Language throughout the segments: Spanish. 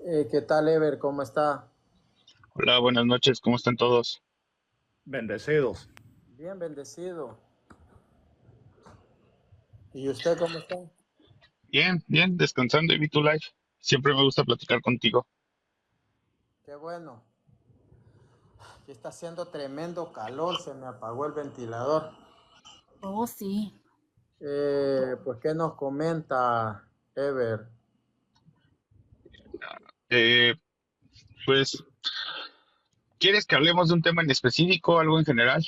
¿Qué tal, Ever? ¿Cómo está? Hola, buenas noches, ¿cómo están todos? Bendecidos. Bien, bendecido. ¿Y usted cómo está? Bien, bien, descansando y vi tu live. Siempre me gusta platicar contigo. Qué bueno. Aquí está haciendo tremendo calor, se me apagó el ventilador. Oh, sí. Pues, ¿qué nos comenta Ever? Eh, pues, ¿quieres que hablemos de un tema en específico, algo en general?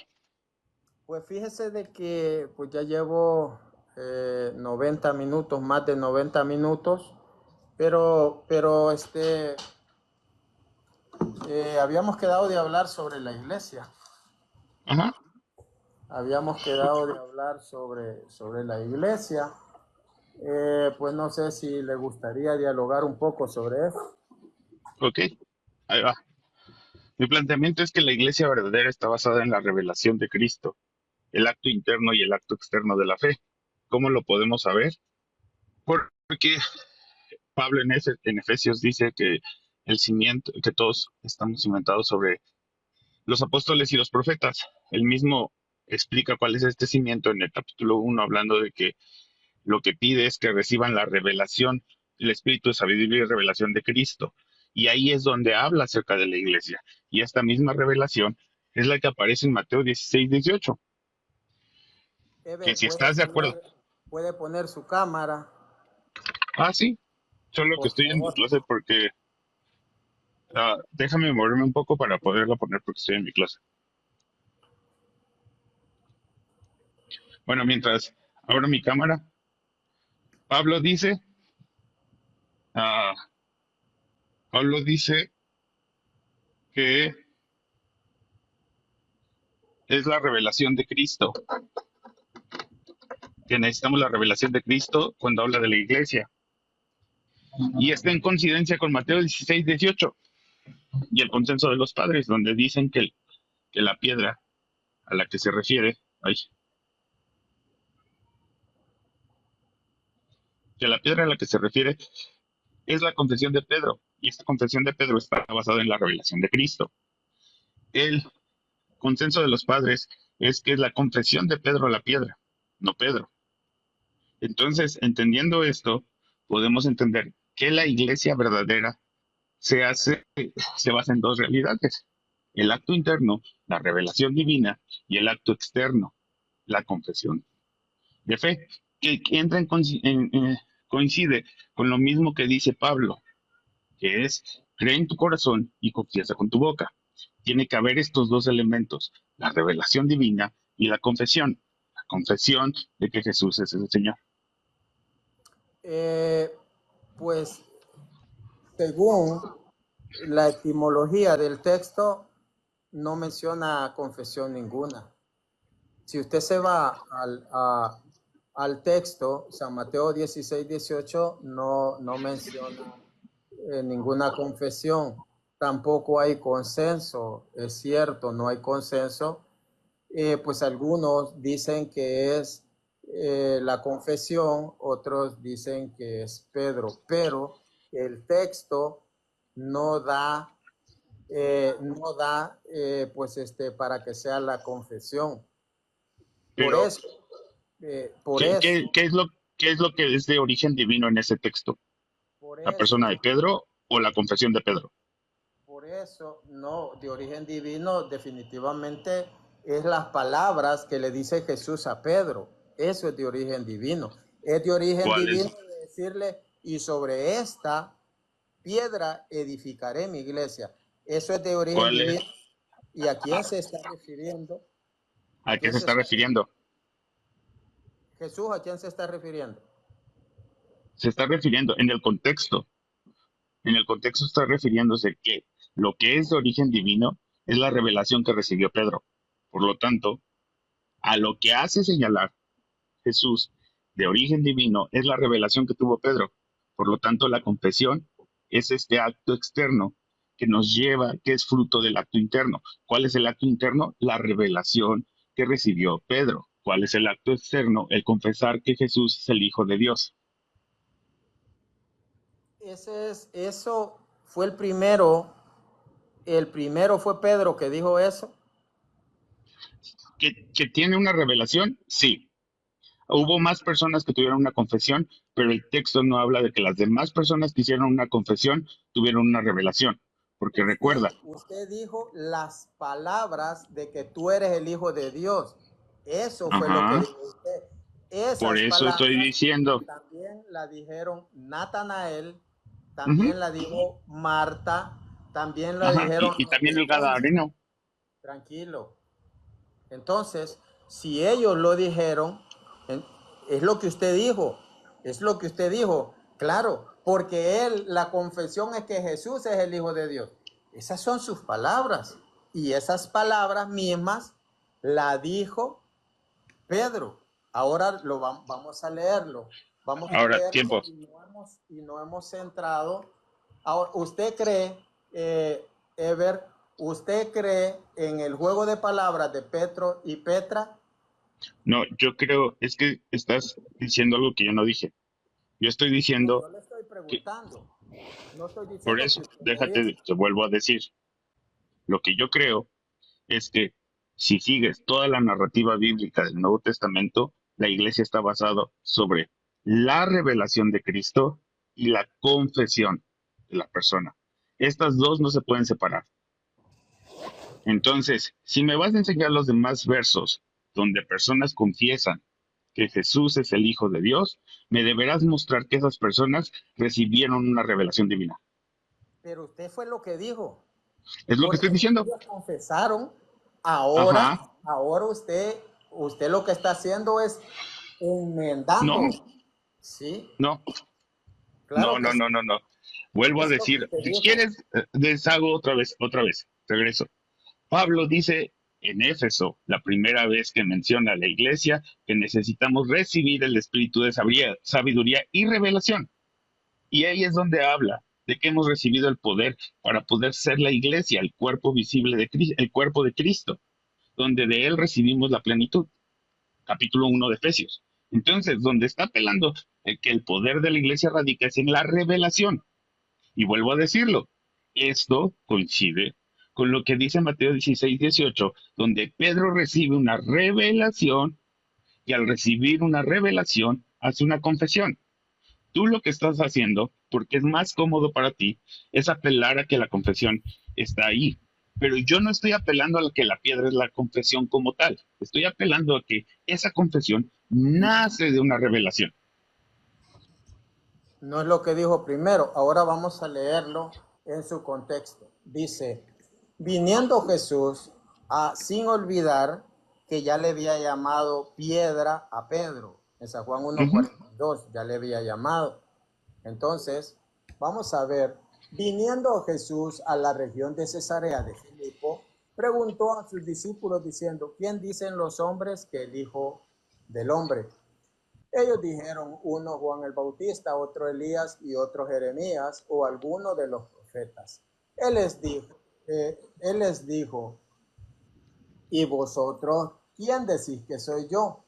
Pues fíjese de que pues ya llevo 90 minutos, más de 90 minutos, pero habíamos quedado de hablar sobre la iglesia. Ajá, Habíamos quedado de hablar sobre la iglesia. Pues no sé si le gustaría dialogar un poco sobre eso. ok, ahí va. Mi planteamiento es que la iglesia verdadera está basada en la revelación de Cristo, el acto interno y el acto externo de la fe. ¿Cómo lo podemos saber? Porque Pablo en Efesios dice que el cimiento, que todos estamos cimentados sobre los apóstoles y los profetas. Él mismo explica cuál es este cimiento en el capítulo 1, hablando de que lo que pide es que reciban la revelación, el espíritu de sabiduría y revelación de Cristo. Y ahí es donde habla acerca de la iglesia. Y esta misma revelación es la que aparece en Mateo 16, 18. Que Ever, si estás de acuerdo. puede poner su cámara, Ah, sí, solo que por estoy en mi favor. clase porque déjame moverme un poco para poderla poner porque estoy en mi clase. Bueno, mientras abro mi cámara, Pablo dice, ah, Pablo dice que es la revelación de Cristo, que necesitamos la revelación de Cristo cuando habla de la iglesia. Y está en coincidencia con Mateo 16, 18 y el consenso de los padres, donde dicen que la piedra a la que se refiere, ay, que la piedra a la que se refiere es la confesión de Pedro, y esta confesión de Pedro está basada en la revelación de Cristo. El consenso de los padres es que es la confesión de Pedro la piedra, no Pedro. Entonces, entendiendo esto, podemos entender que la iglesia verdadera se hace, se basa en dos realidades. El acto interno, la revelación divina, y el acto externo, la confesión de fe, que entra coincide con lo mismo que dice Pablo, que es cree en tu corazón y confiesa con tu boca. Tiene que haber estos dos elementos, la revelación divina y la confesión de que Jesús es el Señor. Eh, pues según la etimología del texto, no menciona confesión ninguna. Si usted se va al texto, San Mateo 16, 18 no menciona ninguna confesión. Tampoco hay consenso, es cierto, no hay consenso. Pues algunos dicen que es la confesión, otros dicen que es Pedro, pero el texto no da, pues para que sea la confesión. Por Pero, eso, por ¿qué, eso, qué, qué es lo, ¿qué es lo que es de origen divino en ese texto? por ¿La eso, persona de Pedro o la confesión de Pedro? por eso, no, de origen divino definitivamente es las palabras que le dice Jesús a Pedro. Eso es de origen divino. Es de origen ¿Cuál divino es? de decirle, y sobre esta piedra edificaré mi iglesia. Eso es de origen ¿Cuál divino. es? ¿Y a quién se está refiriendo? ¿A ¿A qué quién se se está está refiriendo? Jesús, ¿a quién se está refiriendo? Se está refiriendo en el contexto está refiriéndose que lo que es de origen divino es la revelación que recibió Pedro. Por lo tanto, a lo que hace señalar Jesús de origen divino es la revelación que tuvo Pedro. Por lo tanto, la confesión es este acto externo que nos lleva, que es fruto del acto interno. ¿Cuál es el acto interno? La revelación que recibió Pedro. ¿Cuál es el acto externo? El confesar que Jesús es el Hijo de Dios. Eso fue el primero fue Pedro que dijo eso. Que tiene una revelación, sí. Hubo más personas que tuvieron una confesión, pero el texto no habla de que las demás personas que hicieron una confesión tuvieron una revelación. Porque recuerda, Usted dijo las palabras de que tú eres el Hijo de Dios. Eso fue lo que ajá, dijo usted. por Esas eso estoy palabras diciendo, también la dijeron Natanael, ujú, también la dijo Marta, también la ajá, dijeron y los también el demonios. Gadareno. Tranquilo. Entonces, si ellos lo dijeron, es lo que usted dijo, es lo que usted dijo, claro, porque la confesión es que Jesús es el Hijo de Dios. Esas son sus palabras, y esas palabras mismas la dijo Pedro. Ahora vamos a leerlo, Ahora, tiempo. y no hemos centrado. Ahora, ¿usted cree, Ever, usted cree en el juego de palabras de Petro y Petra? No, yo creo, es que estás diciendo algo que yo no dije. Yo estoy No, diciendo yo le estoy que, preguntando, no estoy por diciendo que eso, usted me diga. déjate, te vuelvo a decir, lo que yo creo es que si sigues toda la narrativa bíblica del Nuevo Testamento, la iglesia está basada sobre la revelación de Cristo y la confesión de la persona. Estas dos no se pueden separar. Entonces, si me vas a enseñar los demás versos donde personas confiesan que Jesús es el Hijo de Dios, me deberás mostrar que esas personas recibieron una revelación divina. Pero usted fue lo que dijo, Es lo que estoy porque diciendo. ellos confesaron. Ajá. Ahora usted lo que está haciendo es No, enmendando. Sí, no, no, claro que no, sí. no, no, no. Vuelvo a Es lo que decir, usted si dijo. quieres, deshago otra vez, regreso. Pablo dice en Éfeso, la primera vez que menciona a la iglesia, que necesitamos recibir el espíritu de sabiduría y revelación. Y ahí es donde habla de que hemos recibido el poder para poder ser la iglesia, el cuerpo visible de Cristo, el cuerpo de Cristo, donde de él recibimos la plenitud. Capítulo 1 de Efesios. Entonces, donde está apelando que el poder de la iglesia radica es en la revelación. Y vuelvo a decirlo, esto coincide con lo que dice Mateo 16:18, donde Pedro recibe una revelación y al recibir una revelación hace una confesión. Tú lo que estás haciendo, porque es más cómodo para ti, es apelar a que la confesión está ahí. Pero yo no estoy apelando a que la piedra es la confesión como tal. Estoy apelando a que esa confesión nace de una revelación. No es lo que dijo primero. Ahora vamos a leerlo en su contexto. Dice, viniendo Jesús, sin olvidar que ya le había llamado piedra a Pedro. En San Juan Ujú. 1:42 ya le había llamado. Entonces, vamos a ver. Viniendo Jesús a la región de Cesarea de Filipo, preguntó a sus discípulos diciendo, ¿quién dicen los hombres que el Hijo del Hombre? Ellos dijeron, uno Juan el Bautista, otro Elías y otro Jeremías o alguno de los profetas. Él les dijo, ¿y vosotros quién decís que soy yo?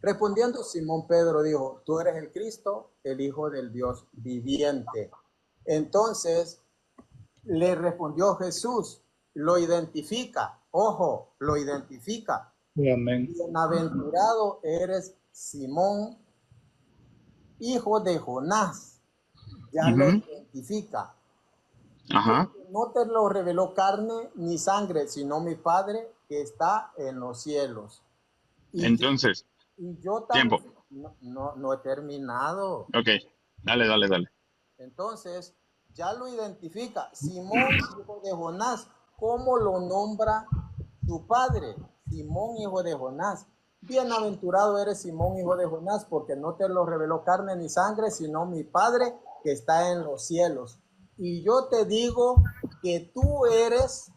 Respondiendo Simón Pedro dijo, tú eres el Cristo, el Hijo del Dios viviente. Entonces le respondió Jesús, lo identifica, ojo, lo identifica. Amén. Bienaventurado eres Simón, hijo de Jonás, ya lo Ujú. identifica, Ajá. porque no te lo reveló carne ni sangre, sino mi Padre que está en los cielos. Y yo, Entonces, y yo tiempo. también, no he terminado. Ok, dale. Entonces, ya lo identifica. Simón, hijo de Jonás, ¿cómo lo nombra su padre? Simón, hijo de Jonás. Bienaventurado eres Simón, hijo de Jonás, porque no te lo reveló carne ni sangre, sino mi Padre que está en los cielos. Y yo te digo que tú eres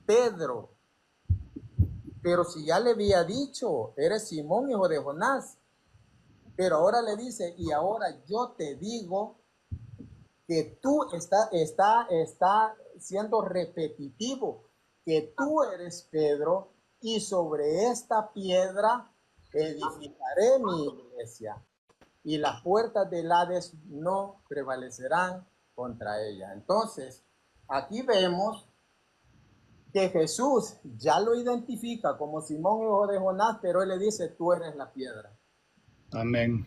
Pedro. Pero si ya le había dicho, eres Simón, hijo de Jonás. Pero ahora le dice, y ahora yo te digo que tú está siendo repetitivo, que tú eres Pedro y sobre esta piedra edificaré mi iglesia y las puertas del Hades no prevalecerán contra ella. Entonces, aquí vemos que Jesús ya lo identifica como Simón, hijo de Jonás, pero él le dice, tú eres la piedra. Amén.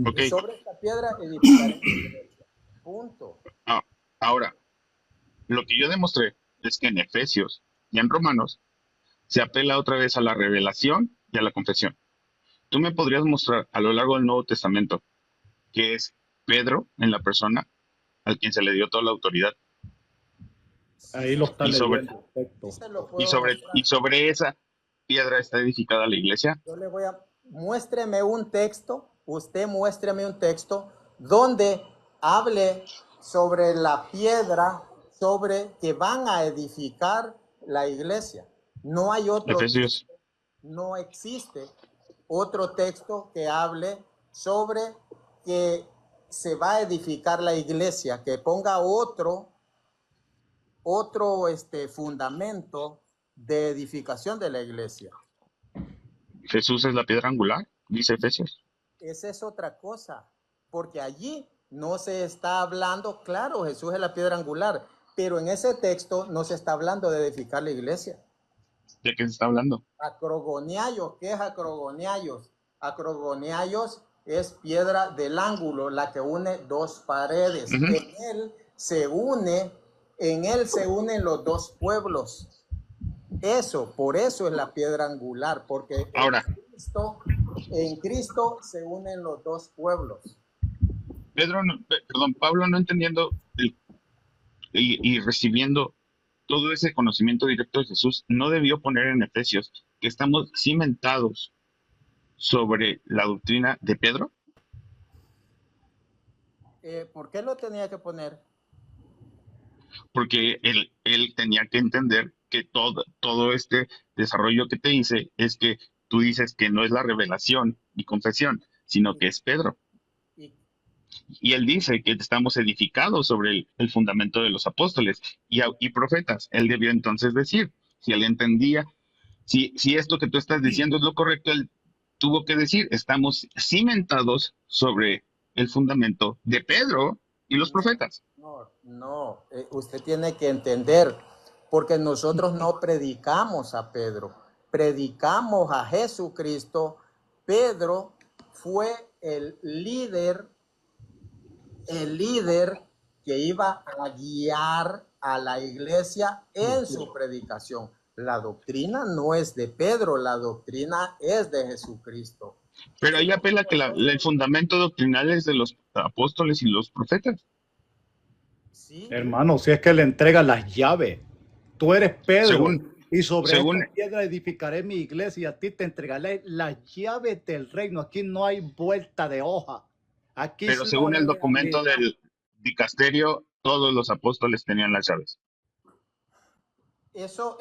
Ok. Y sobre esta piedra edificaré mi iglesia. Punto. Ah, ahora, lo que yo demostré es que en Efesios y en Romanos se apela otra vez a la revelación y a la confesión. ¿Tú me podrías mostrar a lo largo del Nuevo Testamento que es Pedro en la persona al quien se le dio toda la autoridad? Ahí lo está Y sobre, leyendo el texto. Sí se lo y puedo sobre, mostrar. y sobre esa piedra está edificada la iglesia. Yo le voy a, muéstreme un texto, usted muéstreme un texto donde hable sobre la piedra, sobre que van a edificar la iglesia. No hay otro Efesios. texto, no existe otro texto que hable sobre que se va a edificar la iglesia, que ponga otro fundamento de edificación de la iglesia. Jesús es la piedra angular, dice Efesios. Esa es otra cosa, porque allí no se está hablando, claro, Jesús es la piedra angular, pero en ese texto no se está hablando de edificar la iglesia. ¿De qué se está hablando? Acrogoniayos, ¿qué es acrogoniayos? Acrogoniayos es piedra del ángulo, la que une dos paredes. Ujú. En él se unen los dos pueblos. Eso, por eso es la piedra angular, porque Ahora, en Cristo se unen los dos pueblos. Pablo no entendiendo y recibiendo todo ese conocimiento directo de Jesús, no debió poner en Efesios que estamos cimentados sobre la doctrina de Pedro. ¿Por qué lo tenía que poner? Porque él tenía que entender que todo este desarrollo que te hice es que tú dices que no es la revelación y confesión, sino que es Pedro. Y, Y él dice que estamos edificados sobre el fundamento de los apóstoles y profetas. Él debió entonces decir, si él entendía, si esto que tú estás diciendo es lo correcto, él tuvo que decir, estamos cimentados sobre el fundamento de Pedro y los profetas. no, usted tiene que entender, porque nosotros no predicamos a Pedro, predicamos a Jesucristo. Pedro fue el líder que iba a guiar a la iglesia en su predicación. La doctrina no es de Pedro, la doctrina es de Jesucristo. Pero ahí apela que el fundamento doctrinal es de los apóstoles y los profetas. Sí, Hermano, si es que le entrega las llaves. Tú eres Pedro. Y sobre según esta piedra edificaré mi iglesia y a ti te entregaré las llaves del reino. Aquí no hay vuelta de hoja. Aquí pero es según la el documento realidad. del dicasterio, todos los apóstoles tenían las llaves. eso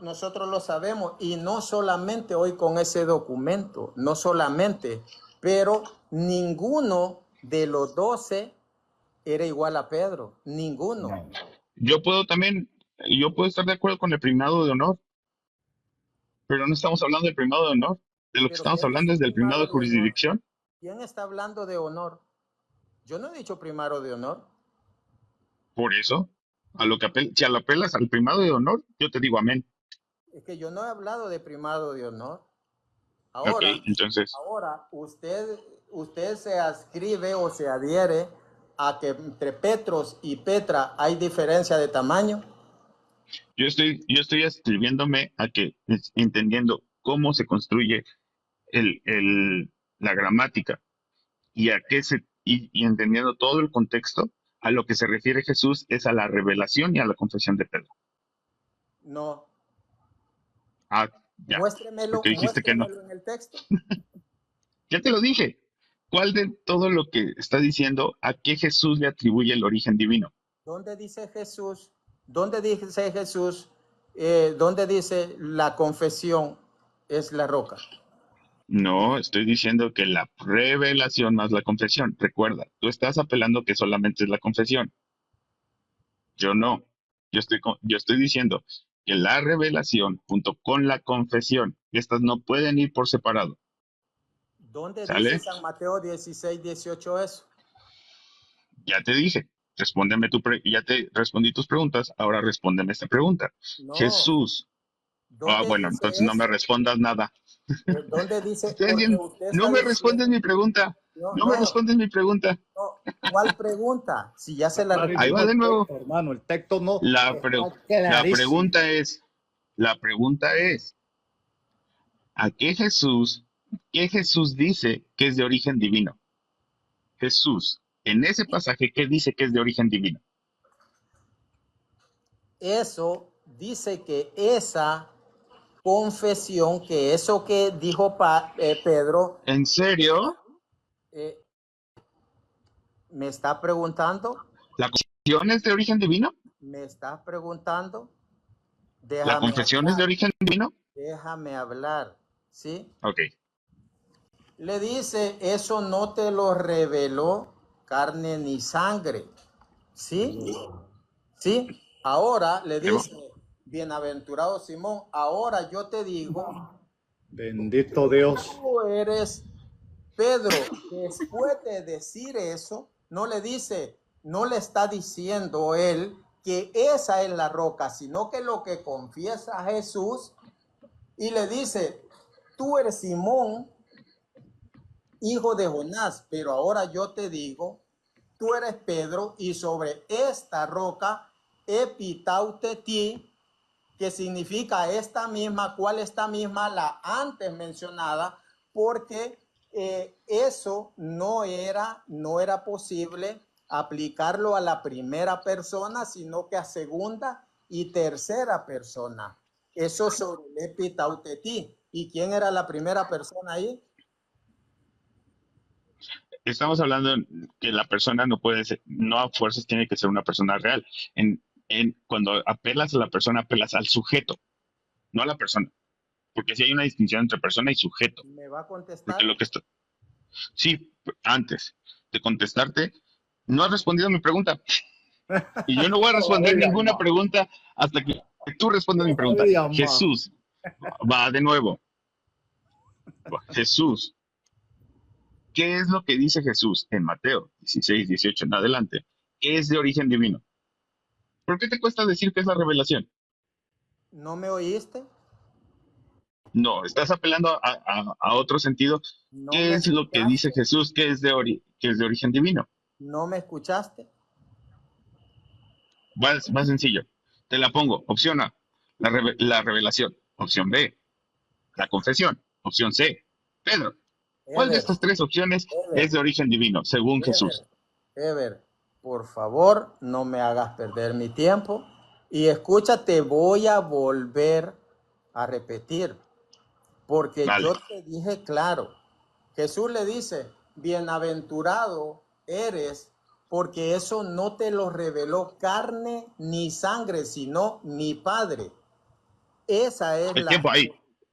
nosotros lo sabemos, y no solamente hoy con ese documento, no solamente, pero ninguno de los 12 era igual a Pedro, ninguno. No. Yo puedo estar de acuerdo con el primado de honor, pero no estamos hablando del primado de honor. De lo que Pero estamos ¿quién hablando dice es del primado primado de de honor? jurisdicción. ¿Quién está hablando de honor? Yo no he dicho primado de honor. Por eso, si a lo apelas al primado de honor, yo te digo amén. Es que yo no he hablado de primado de honor. Ok, entonces, Ahora usted se adscribe o se adhiere a que entre Petros y Petra hay diferencia de tamaño. yo estoy escribiéndome a que, entendiendo cómo se construye la gramática y y entendiendo todo el contexto, a lo que se refiere Jesús es a la revelación y a la confesión de Pedro. No. Ah, ya, porque dijiste que no. Muéstremelo en el texto. Ya te lo dije. ¿Cuál de todo lo que está diciendo, a qué Jesús le atribuye el origen divino? ¿Dónde dice Jesús? ¿Dónde dice Jesús? ¿Dónde dice la confesión es la roca? No, estoy diciendo que la revelación más la confesión. Recuerda, tú estás apelando que solamente es la confesión. Yo no. Yo estoy diciendo que la revelación junto con la confesión, estas no pueden ir por separado. ¿Dónde dice ¿Sale? San Mateo 16, 18 eso? Ya te dije. respóndeme ya te respondí tus preguntas, ahora respóndeme esta pregunta. No, Jesús. Ah, ¿dónde bueno, dice entonces no me eso? respondas nada. ¿Dónde Te dice? estoy Porque diciendo, usted no está me respondes diciendo, mi pregunta. no, No me no, respondes mi pregunta. no, ¿cuál pregunta? Si ya se Está la Ahí clarísimo va respondí. de el nuevo. texto, hermano. El texto no La, está pre- la clarísimo. pregunta es, la pregunta es, ¿a qué Jesús dice que es de origen divino? Jesús, en ese pasaje, ¿qué dice que es de origen divino? Eso dice que esa confesión, que eso que dijo Pedro, ¿En serio? eh, me está preguntando, ¿La confesión es de origen divino? me está preguntando, ¿La déjame confesión es de hablar, origen divino? déjame hablar, ¿sí? Ok. Le dice, eso no te lo reveló carne ni sangre, ¿sí? ¿Sí? Ahora le Luego, dice, bienaventurado Simón, ahora yo te digo, Bendito Dios. tú eres Pedro. Después de decir eso, no le dice, no le está diciendo él que esa es la roca, sino que lo que confiesa Jesús y le dice, tú eres Simón, hijo de Jonás, pero ahora yo te digo, tú eres Pedro y sobre esta roca epitauteti, que significa esta misma, ¿cuál esta misma? La antes mencionada, porque eso no era posible aplicarlo a la primera persona, sino que a segunda y tercera persona. Eso sobre el epitauteti. ¿Y quién era la primera persona ahí? estamos hablando que la persona no puede ser, no a fuerzas tiene que ser una persona real. Cuando apelas a la persona, apelas al sujeto, no a la persona. Porque si hay una distinción entre persona y sujeto. ¿Me va a Porque contestar? lo que está, sí, antes de contestarte, no has respondido a mi pregunta. Y yo no voy a responder Todavía ninguna más. pregunta hasta que tú respondas mi pregunta. Todavía más. Jesús, va de nuevo. Jesús, ¿qué es lo que dice Jesús en Mateo 16, 18 en adelante? Es de origen divino. ¿Por qué te cuesta decir que es la revelación? ¿No me oíste? No, estás apelando a otro sentido. ¿No ¿Qué me es lo que dice escuchaste? Jesús que es de origen divino? ¿No me escuchaste? Más sencillo. Te la pongo. Opción A, la revelación. Opción B, la confesión. Opción C, Pedro. ¿Cuál de Ever, estas tres opciones es Ever, de origen divino, según Jesús? Ever, Ever, por favor, no me hagas perder mi tiempo. Y escucha, te voy a volver a repetir, porque yo Vale. te dije claro. Jesús le dice, bienaventurado eres, porque eso no te lo reveló carne ni sangre, sino mi Padre. Esa es El tiempo ahí.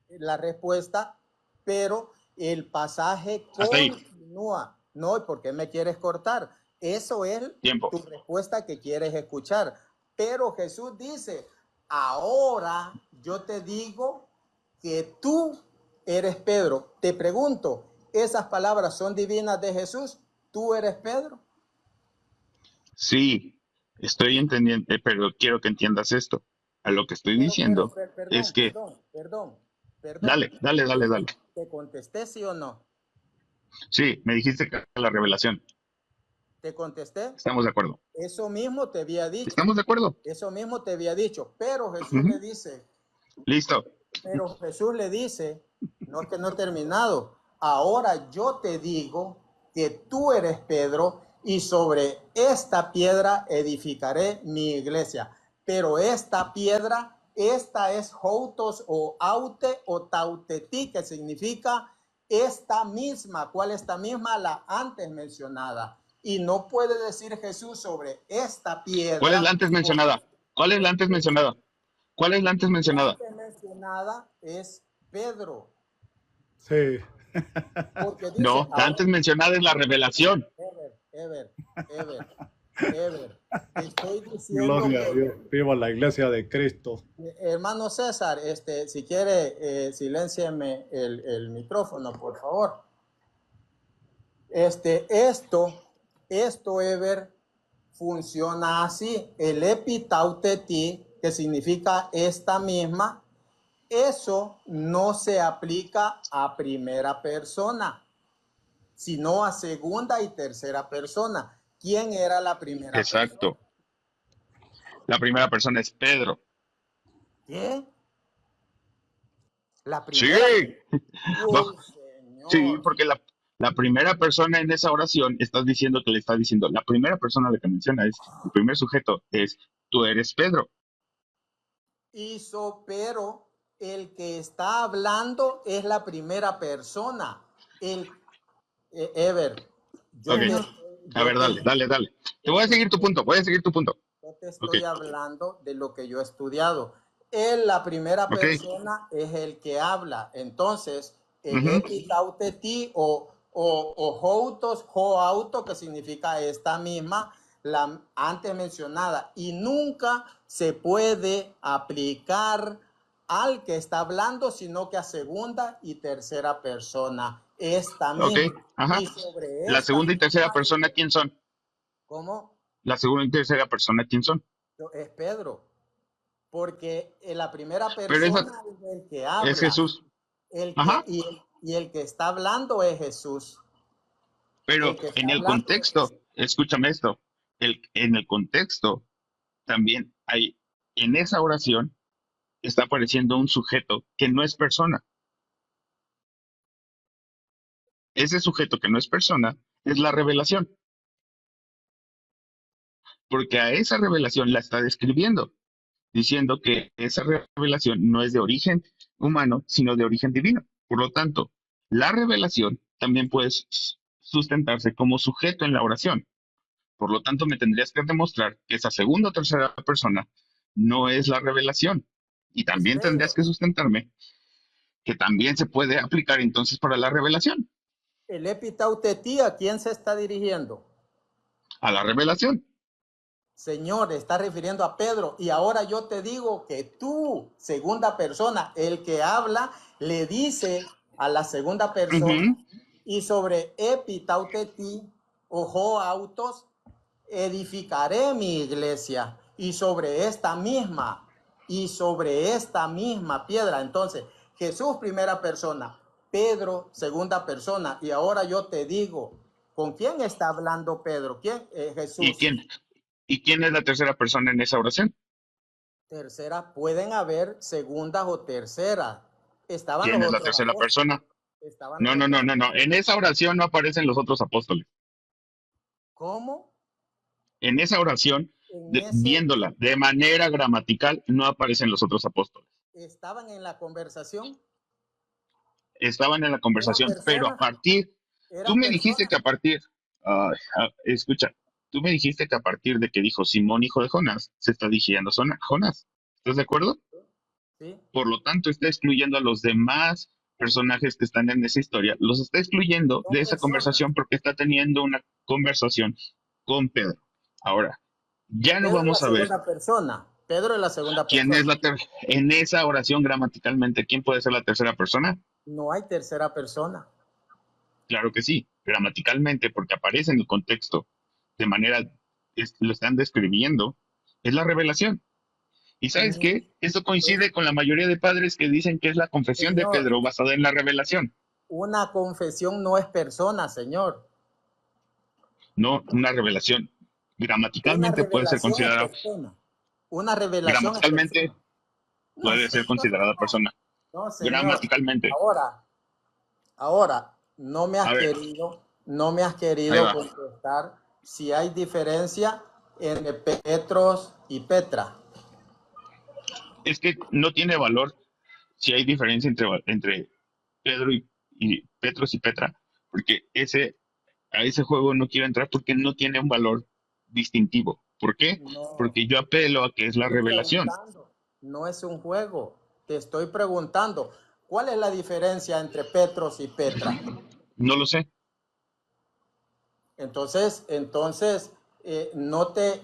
la respuesta, pero el pasaje Hasta ahí. continúa. No, ¿por qué me quieres cortar? Eso es Tiempo. tu respuesta que quieres escuchar. Pero Jesús dice, ahora yo te digo que tú eres Pedro. Te pregunto, ¿esas palabras son divinas de Jesús? ¿Tú eres Pedro? Sí, estoy entendiendo, pero quiero que entiendas esto. A lo que estoy diciendo es Perdón, que, perdón. dale. ¿Te contesté sí o no? Sí, me dijiste que la revelación. ¿Te contesté? Estamos de acuerdo. Eso mismo te había dicho. ¿Estamos de acuerdo? Eso mismo te había dicho. Ujú. Listo. Pero Jesús le dice, no es que no he terminado. Ahora yo te digo que tú eres Pedro y sobre esta piedra edificaré mi iglesia. Pero esta piedra, esta es Joutos o Aute o Tautetí, que significa esta misma. ¿Cuál esta misma? La antes mencionada. Y no puede decir Jesús sobre esta ¿Cuál es la piedra. antes mencionada? ¿Cuál es la antes mencionada? ¿Cuál es la antes La mencionada? antes mencionada es Pedro. Sí. Porque dice, No, la ahora, antes mencionada es la revelación. Ever, te estoy diciendo Gloria a Dios. que, Viva la iglesia de Cristo. hermano César, si quiere, siléncieme el micrófono, por favor. Esto, Ever, funciona así. El epitauteti, que significa esta misma, eso no se aplica a primera persona, sino a segunda y tercera persona. ¿Quién era la primera persona? Exacto. La primera persona es Pedro. ¿Qué? La Sí, primera. va- Uy, sí, señor. porque la primera persona en esa oración estás diciendo que le está diciendo, la primera persona de que menciona es, el primer sujeto es, tú eres Pedro. Hizo, pero el que está hablando es la primera persona. Ever, Ok, Señor. a ver, dale, dale, dale. Te voy a seguir tu punto, voy a seguir tu punto. yo te Ok, estoy hablando de lo que yo he estudiado. Él, la primera ok. persona, es el que habla. Entonces, el Ujú. epitauteti o joutos, hoauto, que significa esta misma, la antes mencionada, y nunca se puede aplicar al que está hablando, sino que a segunda y tercera persona. Esta Ok, misma. ajá. Y sobre La esta segunda y tercera misma, persona, ¿quién son? ¿cómo? La segunda y tercera persona, ¿quién son? Es Pedro. Porque la primera Pero esa persona es el que es habla, Jesús. el que, Ajá. y el que está hablando es Jesús. Pero El que está en el hablando es Jesús. contexto, escúchame esto, en el contexto también hay, en esa oración está apareciendo un sujeto que no es persona. Ese sujeto que no es persona es la revelación, porque a esa revelación la está describiendo, diciendo que esa revelación no es de origen humano, sino de origen divino. Por lo tanto, la revelación también puede sustentarse como sujeto en la oración. Por lo tanto, me tendrías que demostrar que esa segunda o tercera persona no es la revelación. Y Es también tendrías Pedro. que sustentarme que también se puede aplicar entonces para la revelación. El epitautetí, ¿a quién se está dirigiendo? A la revelación. Señor, está refiriendo a Pedro. Y ahora yo te digo que tú, segunda persona, el que habla, le dice a la segunda persona, Ujú. y sobre epitauteti, ojo autos, edificaré mi iglesia, y sobre esta misma piedra. Entonces, Jesús primera persona, Pedro segunda persona. Y ahora yo te digo, ¿con quién está hablando Pedro? ¿Quién? ¿Y Jesús. quién, ¿Y quién es la tercera persona en esa oración? Tercera, pueden haber segundas o terceras. Estaban los ¿Quién es la otros tercera apóstoles. persona? Estaban los No, no, otros. no, no, no. En esa oración no aparecen los otros apóstoles. ¿Cómo? En esa oración, En ese, viéndola de manera gramatical, no aparecen los otros apóstoles. estaban en la conversación. Estaban en la Eran conversación, pero a personas, partir, tú eran me dijiste personas. que a partir, escucha, tú me dijiste que a partir de que dijo Simón, hijo de Jonás, se está dirigiendo a Jonás. ¿Estás de acuerdo? ¿Sí? Por lo tanto, está excluyendo a los demás personajes que están en esa historia, los está excluyendo Son de esa personas. conversación porque está teniendo una conversación con Pedro. Ahora, ya no Pedro es la vamos a ver segunda persona. Pedro es la segunda quién es persona. en esa oración gramaticalmente, quién puede ser la tercera persona. No hay tercera persona. Claro que sí, gramaticalmente, porque aparece en el contexto, de manera, lo están describiendo, es la revelación. ¿Y sabes Mm, qué? Esto es- coincide con la mayoría de padres que dicen que es la confesión de Señor, Pedro basada en la revelación. una confesión no es persona, Señor. No, una revelación. Una Gramaticalmente puede ser revelación es considerada, persona. Una revelación es gramaticalmente persona. No, puede ser señor. considerada persona. No, señor. Gramaticalmente. Ahora, no me has A ver, querido, no me has ahí querido va. contestar si hay diferencia entre Petros y Petra. Es que no tiene valor si hay diferencia entre Pedro y Petros y Petra, porque a ese juego no quiero entrar porque no tiene un valor distintivo. ¿Por qué? No, Porque yo apelo a que es la estoy revelación. preguntando. No es un juego. Te estoy preguntando. ¿Cuál es la diferencia entre Petros y Petra? No lo sé. Entonces, no te,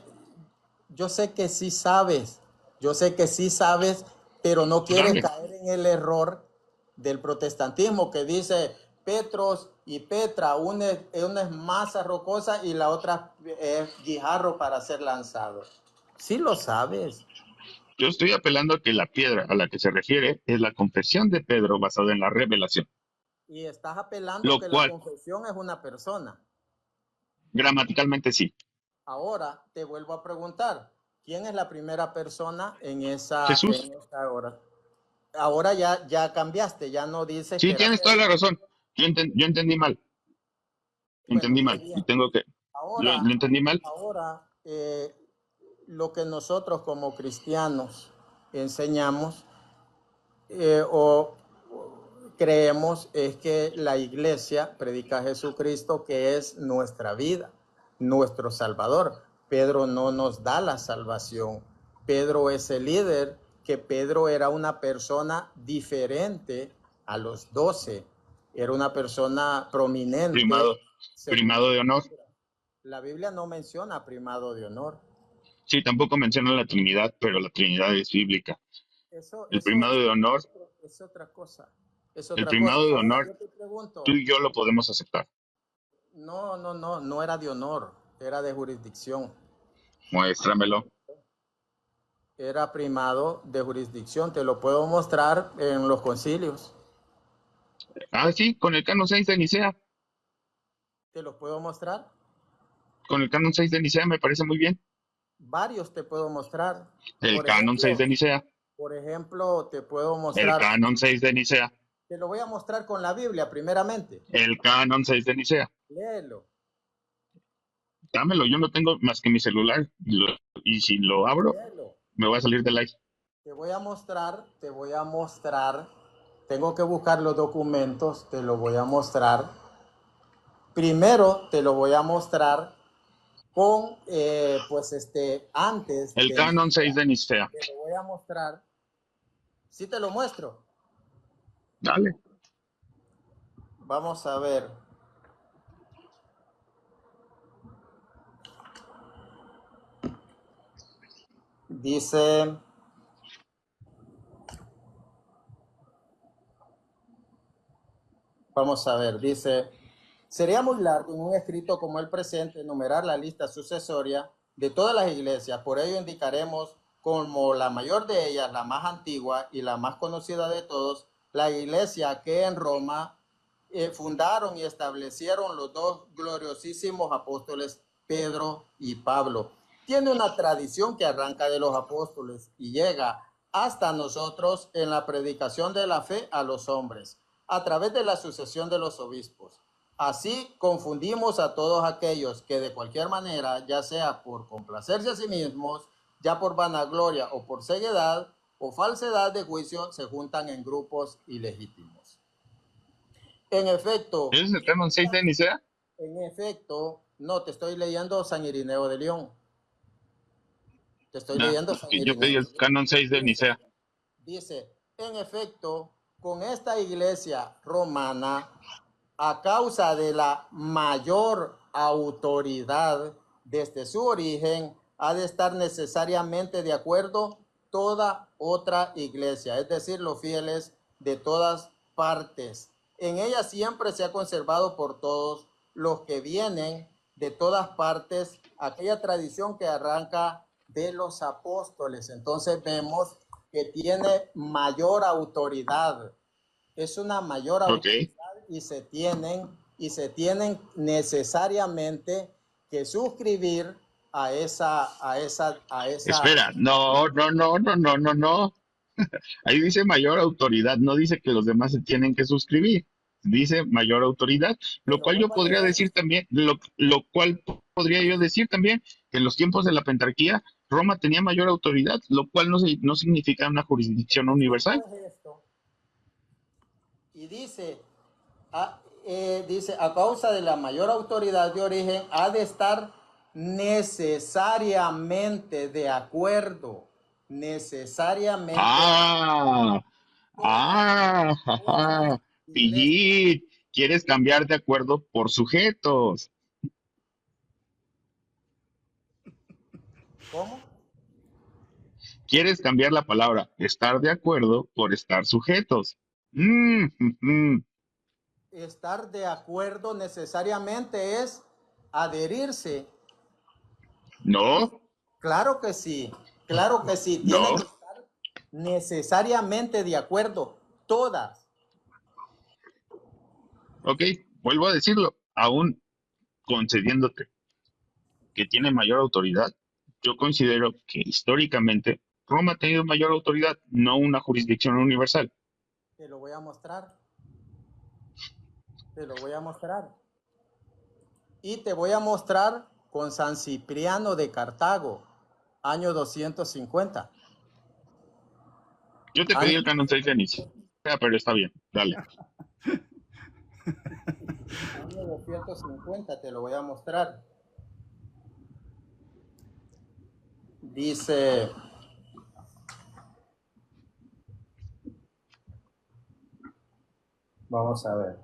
yo sé que sí sabes, yo sé que sí sabes, pero no quieres Dale. caer en el error del protestantismo que dice Petros y Petra, una es masa rocosa y la otra es guijarro para ser lanzado. Sí lo sabes. Yo estoy apelando a que la piedra a la que se refiere es la confesión de Pedro basada en la revelación, Y estás apelando lo que la cual confesión es una persona. gramaticalmente sí. Ahora te vuelvo a preguntar, ¿quién es la primera persona en esa Jesús. hora? Ahora ya cambiaste, ya no dices que Sí, era tienes toda Pedro. la razón. Yo entendí mal. Bueno, Entendí muy mal. Y bien. tengo que. Ahora, Lo entendí mal. ahora lo que nosotros como cristianos enseñamos o creemos es que la iglesia predica a Jesucristo, que es nuestra vida, nuestro Salvador. Pedro no nos da la salvación. Pedro es el líder, que Pedro era una persona diferente a los 12. Era una persona prominente Primado. según Primado de honor. la Biblia no menciona primado de honor. Sí, tampoco menciona la Trinidad, pero la Trinidad es bíblica. Eso, El eso primado de honor, es otra cosa. Es el otra cosa. primado de Ahora honor, yo te tú pregunto, y yo lo podemos aceptar. no era de honor, era de jurisdicción. Muéstramelo. Era primado de jurisdicción. Te lo puedo mostrar en los concilios. Ah, sí, con el canon 6 de Nicea. Te los puedo mostrar. Con el canon 6 de Nicea me parece muy bien. Varios te puedo mostrar. El Por canon 6 ejemplo, de Nicea. te puedo El mostrar. canon 6 de Nicea. Te lo voy a mostrar con la Biblia primeramente. El canon 6 de Nicea. Léelo. Dámelo, yo no tengo más que mi celular. Y si lo abro, Léelo. me voy a salir del live. Te voy a mostrar, tengo que buscar los documentos, te lo voy a mostrar. Primero te lo voy a mostrar con, antes El de canon 6 de Nicea. te lo voy a mostrar. Sí te lo muestro. Dale. Vamos a ver. Dice, vamos a ver, dice, sería muy largo en un escrito como el presente enumerar la lista sucesoria de todas las iglesias. Por ello indicaremos como la mayor de ellas, la más antigua y la más conocida de todos, la iglesia que en Roma fundaron y establecieron los dos gloriosísimos apóstoles Pedro y Pablo. Tiene una tradición que arranca de los apóstoles y llega hasta nosotros en la predicación de la fe a los hombres, a través de la sucesión de los obispos. Así confundimos a todos aquellos que de cualquier manera, ya sea por complacerse a sí mismos, ya por vanagloria o por ceguedad o falsedad de juicio, se juntan en grupos ilegítimos. En efecto, ¿Es el canon 6 de Nicea? no, te estoy leyendo San Irineo de León. Te estoy No, leyendo San yo pedí Irineo de el León. canon 6 de Nicea. Dice, en efecto, con esta iglesia romana, a causa de la mayor autoridad desde su origen, ha de estar necesariamente de acuerdo toda otra iglesia, es decir, los fieles de todas partes. En ella siempre se ha conservado por todos los que vienen de todas partes aquella tradición que arranca de los apóstoles. Entonces vemos que tiene mayor autoridad, es una mayor Ok. autoridad y se tienen necesariamente que suscribir a esa. Espera, no. Ahí dice mayor autoridad, no dice que los demás se tienen que suscribir. Dice mayor autoridad, lo Bueno, cual yo vamos a podría leer. decir también, lo cual podría yo decir también que en los tiempos de la pentarquía Roma tenía mayor autoridad, lo cual no significa una jurisdicción universal. Es esto. Y dice, a causa de la mayor autoridad de origen, ha de estar necesariamente de acuerdo, necesariamente Ah, todas las iglesias. Pillín, quieres cambiar de acuerdo por sujetos. ¿Cómo? Quieres cambiar la palabra estar de acuerdo por estar sujetos. Mm. Estar de acuerdo necesariamente es adherirse. No, Claro que sí, claro que sí. Tiene no. que estar necesariamente de acuerdo, todas. Ok, vuelvo a decirlo. Aún concediéndote que tiene mayor autoridad, yo considero que históricamente Roma ha tenido mayor autoridad, no una jurisdicción universal. Te lo voy a mostrar, te lo voy a mostrar. Y te voy a mostrar con San Cipriano de Cartago, año 250. Yo te pedí Año, el canon 6 de inicio, pero está bien, dale. año 250, te lo voy a mostrar. Dice, vamos a ver.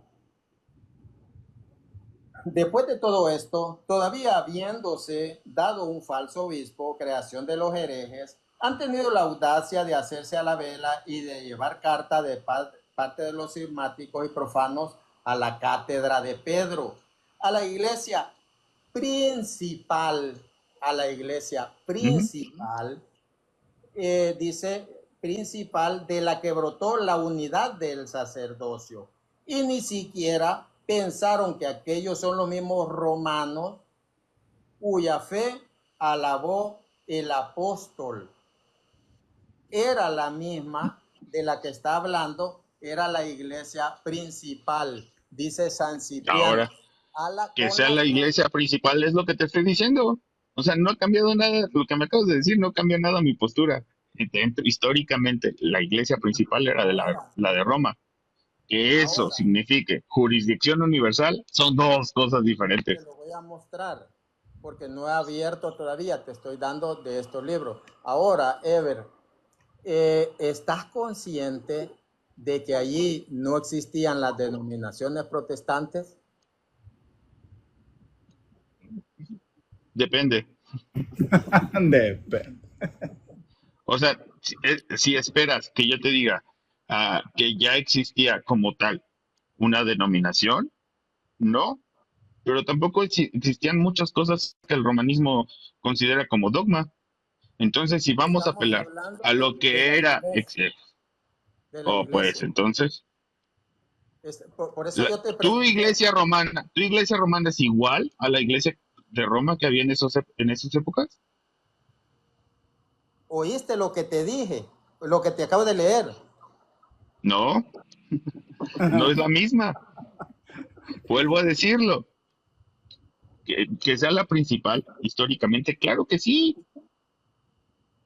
Después de todo esto, todavía habiéndose dado un falso obispo, creación de los herejes, han tenido la audacia de hacerse a la vela y de llevar carta de parte de los cismáticos y profanos a la cátedra de Pedro, a la iglesia principal, a la iglesia Ujú. principal, dice principal de la que brotó la unidad del sacerdocio. Y ni siquiera pensaron que aquellos son los mismos romanos cuya fe alabó el apóstol. Era la misma de la que está hablando, era la iglesia principal, dice San Cipriano. Ahora, que sea la iglesia principal es lo que te estoy diciendo. O sea, no ha cambiado nada, lo que me acabas de decir no cambia nada mi postura. Históricamente, la iglesia principal era Ahora, la de Roma. Que eso ahora, signifique jurisdicción universal son dos cosas te diferentes. lo voy a mostrar, porque no he abierto todavía, te estoy dando de estos libros. Ahora, Ever, ¿estás consciente de que allí no existían las denominaciones protestantes? Depende. Depende. O sea, si esperas que yo te diga que ya existía como tal una denominación, no, pero tampoco existían muchas cosas que el romanismo considera como dogma. Entonces, si vamos a Estamos apelar hablando a lo de la que era, iglesia, de la oh, pues iglesia. entonces, Por eso yo te pregunté, tu iglesia romana es igual a la iglesia de Roma que había en esas épocas. ¿oíste lo que te dije? Lo que te acabo de leer. No, no es la misma. Vuelvo a decirlo. Que sea la principal, históricamente, claro que sí,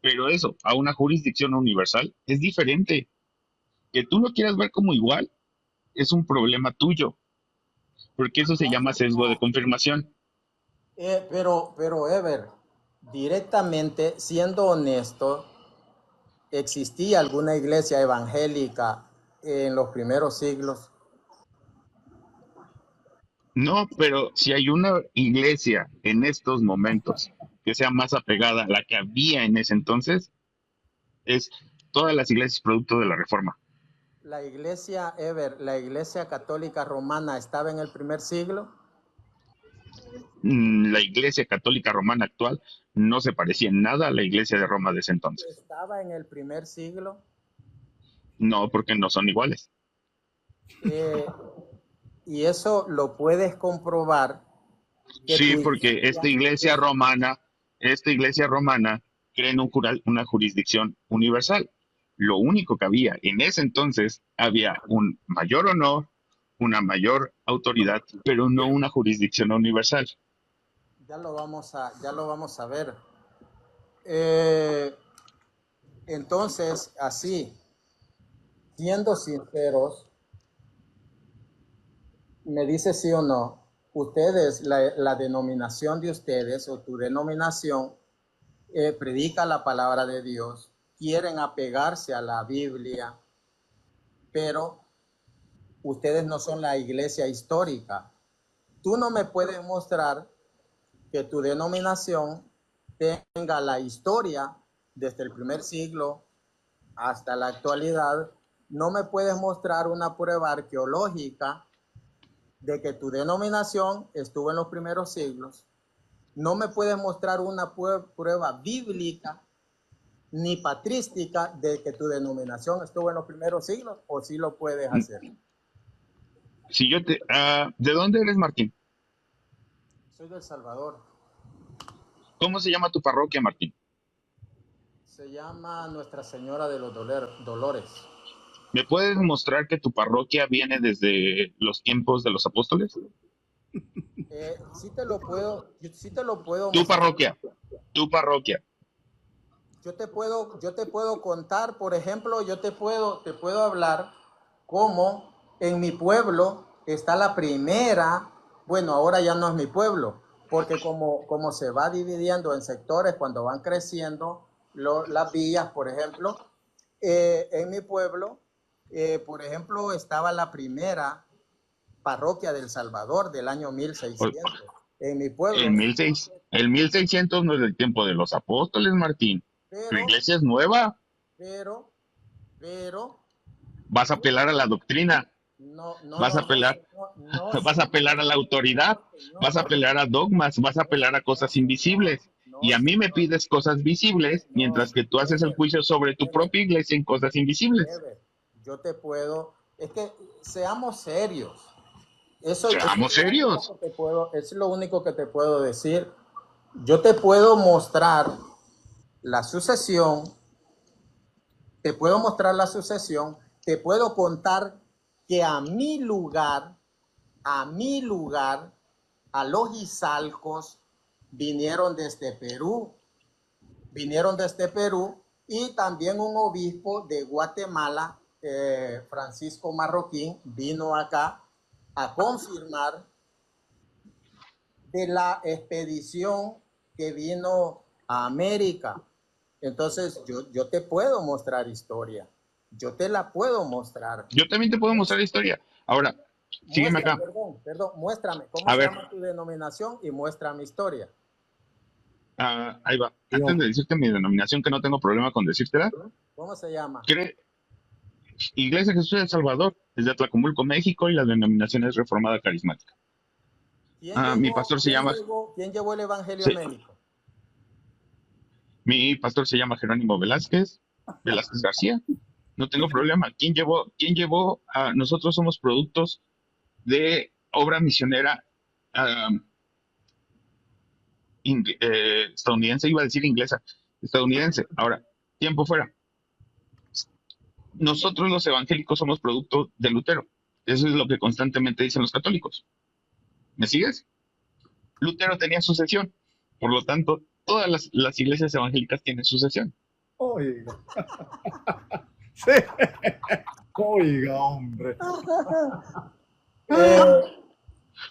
pero eso, a una jurisdicción universal es diferente. Que tú lo quieras ver como igual es un problema tuyo, porque eso se llama sesgo de confirmación. Pero Ever, directamente, siendo honesto, ¿existía alguna iglesia evangélica en los primeros siglos? No, pero si hay una iglesia en estos momentos que sea más apegada a la que había en ese entonces, es todas las iglesias producto de la reforma. La iglesia, Ever, la iglesia católica romana estaba en el primer siglo. La iglesia católica romana actual no se parecía en nada a la iglesia de Roma de ese entonces. Estaba en el primer siglo. No, porque no son iguales. Eh, y eso lo puedes comprobar que Sí, tu porque iglesia, esta iglesia romana cree en una jurisdicción universal. Lo único que había en ese entonces, había un mayor honor, una mayor autoridad, pero no una jurisdicción universal. ya lo vamos a ver. Eh, entonces, así, siendo sinceros, me dice sí o no, ustedes, la denominación de ustedes o tu denominación predica la palabra de Dios, quieren apegarse a la Biblia, pero ustedes no son la iglesia histórica. Tú no me puedes mostrar que tu denominación tenga la historia desde el primer siglo hasta la actualidad. No me puedes mostrar una prueba arqueológica de que tu denominación estuvo en los primeros siglos. No me puedes mostrar una prueba bíblica ni patrística de que tu denominación estuvo en los primeros siglos, o sí lo puedes hacer. Si yo te, ¿de dónde eres, Martín? Soy del Salvador. ¿Cómo se llama tu parroquia, Martín? Se llama Nuestra Señora de los Dolores. ¿Me puedes mostrar que tu parroquia viene desde los tiempos de los apóstoles? Sí te lo puedo Tu mostrar. parroquia. Yo te puedo contar, por ejemplo, yo te puedo hablar cómo en mi pueblo está la primera, bueno, ahora ya no es mi pueblo, porque como se va dividiendo en sectores cuando van creciendo las villas, por ejemplo, en mi pueblo, por ejemplo, estaba la primera parroquia del Salvador del año 1600, en mi pueblo. El 1600 no es el tiempo de los apóstoles, Martín. Tu iglesia es nueva. Pero, vas a apelar a la doctrina. Vas a apelar a la autoridad. Vas a apelar a dogmas. Vas a apelar a cosas invisibles. Y a mí me pides cosas visibles, mientras que tú haces el juicio sobre tu propia iglesia en cosas invisibles. Yo te puedo, es que seamos serios. Seamos serios. Es lo único que te puedo decir. Yo te puedo mostrar la sucesión, te puedo contar que a mi lugar, a los Izalcos vinieron desde Perú, y también un obispo de Guatemala, Francisco Marroquín, vino acá a confirmar de la expedición que vino a América. Entonces, yo te puedo mostrar historia. Yo te la puedo mostrar. Yo también te puedo mostrar historia. Ahora, sígueme acá. Perdón, muéstrame cómo se llama tu denominación y muestra mi historia. Ahí va. Antes de decirte mi denominación, que no tengo problema con decírtela. ¿Cómo se llama? Iglesia Jesús del Salvador, desde Atlacomulco, México, y la denominación es Reformada Carismática. Mi pastor se llama... ¿Quién llevó el Evangelio a México? Mi pastor se llama Jerónimo Velázquez García. No tengo problema. ¿Quién llevó a... Nosotros somos productos de obra misionera estadounidense, iba a decir inglesa, estadounidense. Ahora, tiempo fuera. Nosotros los evangélicos somos producto de Lutero. Eso es lo que constantemente dicen los católicos. ¿Me sigues? Lutero tenía sucesión. Por lo tanto, todas las iglesias evangélicas tienen sucesión. Oiga. Sí. Oiga, hombre.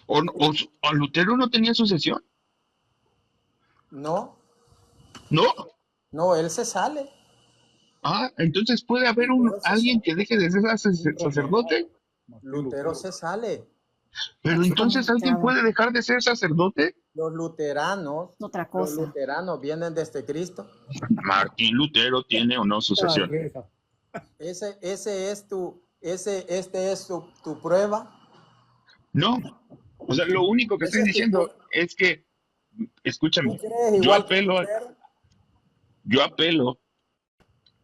¿O Lutero no tenía sucesión? No. ¿No? No, él se sale. Entonces puede haber alguien que deje de ser sacerdote. Lutero se sale. Pero entonces alguien puede dejar de ser sacerdote. Los luteranos. Otra cosa. Los luteranos vienen desde Cristo. Martín Lutero tiene o no sucesión. Este es tu prueba. No. O sea, lo único que estoy diciendo es que, escúchame, yo apelo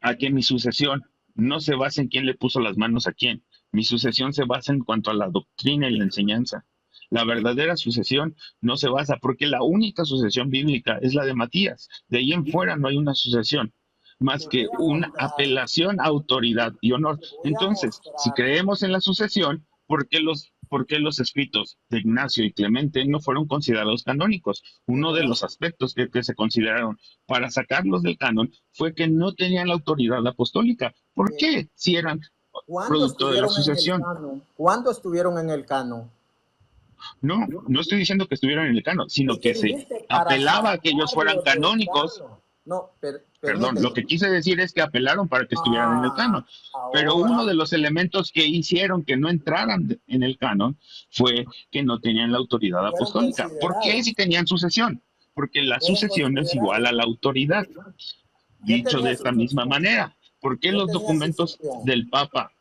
a que mi sucesión no se base en quién le puso las manos a quién. Mi sucesión se basa en cuanto a la doctrina y la enseñanza. La verdadera sucesión no se basa, porque la única sucesión bíblica es la de Matías. De ahí en fuera no hay una sucesión más que una apelación a autoridad y honor. Entonces, si creemos en la sucesión, ¿por qué los escritos de Ignacio y Clemente no fueron considerados canónicos? Uno de los aspectos que se consideraron para sacarlos del canon fue que no tenían la autoridad apostólica. ¿Por qué? Si eran producto de la sucesión. ¿Cuándo estuvieron en el canon? No estoy diciendo que estuvieran en el canon, sino que se apelaba a que ellos fueran canónicos. Perdón, lo que quise decir es que apelaron para que estuvieran en el canon. Pero uno de los elementos que hicieron que no entraran en el canon fue que no tenían la autoridad apostólica. ¿Por qué si tenían sucesión? Porque la sucesión es igual a la autoridad. Dicho de esta misma manera, ¿por qué los documentos del Papa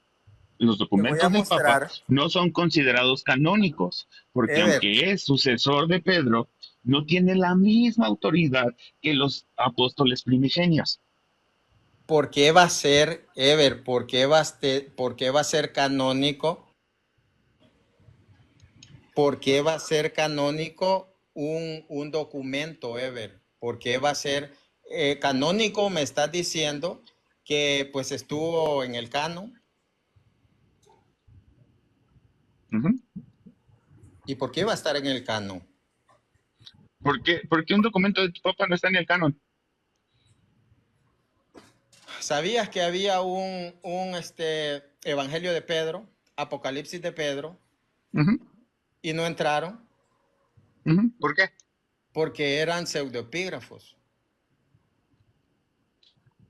los Te voy a documentos del Papa mostrar, no son considerados canónicos, porque Ever, aunque es sucesor de Pedro, no tiene la misma autoridad que los apóstoles primigenios. ¿por qué va a ser, Ever, por qué va a ser canónico? ¿Por qué va a ser canónico un documento, Ever? ¿Por qué va a ser canónico? Me estás diciendo que pues estuvo en el canon. Ujú. ¿Y por qué va a estar en el canon? ¿Por qué un documento de tu Papa no está en el canon? ¿Sabías que había un Evangelio de Pedro, Apocalipsis de Pedro, Ujú, y no entraron ujú. ¿Por qué? porque eran pseudoepígrafos?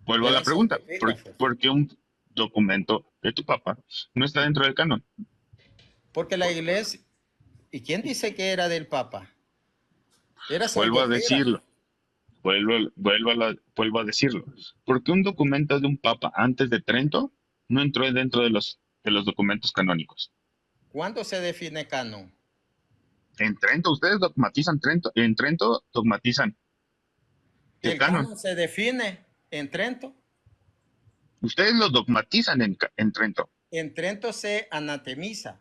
Vuelvo a la Eran pregunta. pseudoepígrafos. ¿Por qué un documento de tu Papa no está dentro del canon? Porque la iglesia, ¿y quién dice que era del Papa? Era Vuelvo a pseudoepígrafo. decirlo. Vuelvo a decirlo. ¿Por qué un documento de un Papa antes de Trento no entró dentro de los documentos canónicos? ¿Cuándo se define canon? En Trento, ustedes dogmatizan Trento, en Trento dogmatizan el El canon. canon se define en Trento. Ustedes lo dogmatizan en Trento. En Trento se anatemiza.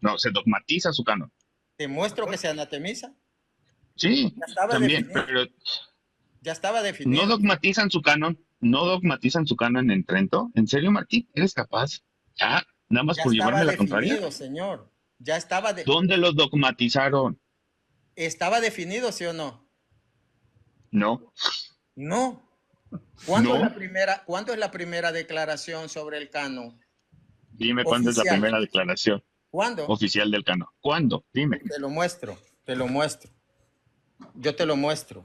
No, se dogmatiza su canon. Te muestro que se anatemiza. Sí, Ya estaba también, definido. pero Ya estaba no definido. dogmatizan su canon, no dogmatizan su canon en Trento. ¿En serio, Martín? ¿Eres capaz? Ya, nada más Ya por estaba llevarme la contraria. definido, señor. ¿Dónde los dogmatizaron? ¿Estaba definido, sí o no? No, No. no. ¿Cuándo es la primera declaración sobre el canon Dime cuándo es la oficial? primera declaración ¿Cuándo? oficial del canon. ¿Cuándo? Dime. Te lo muestro, te lo muestro. Yo te lo muestro.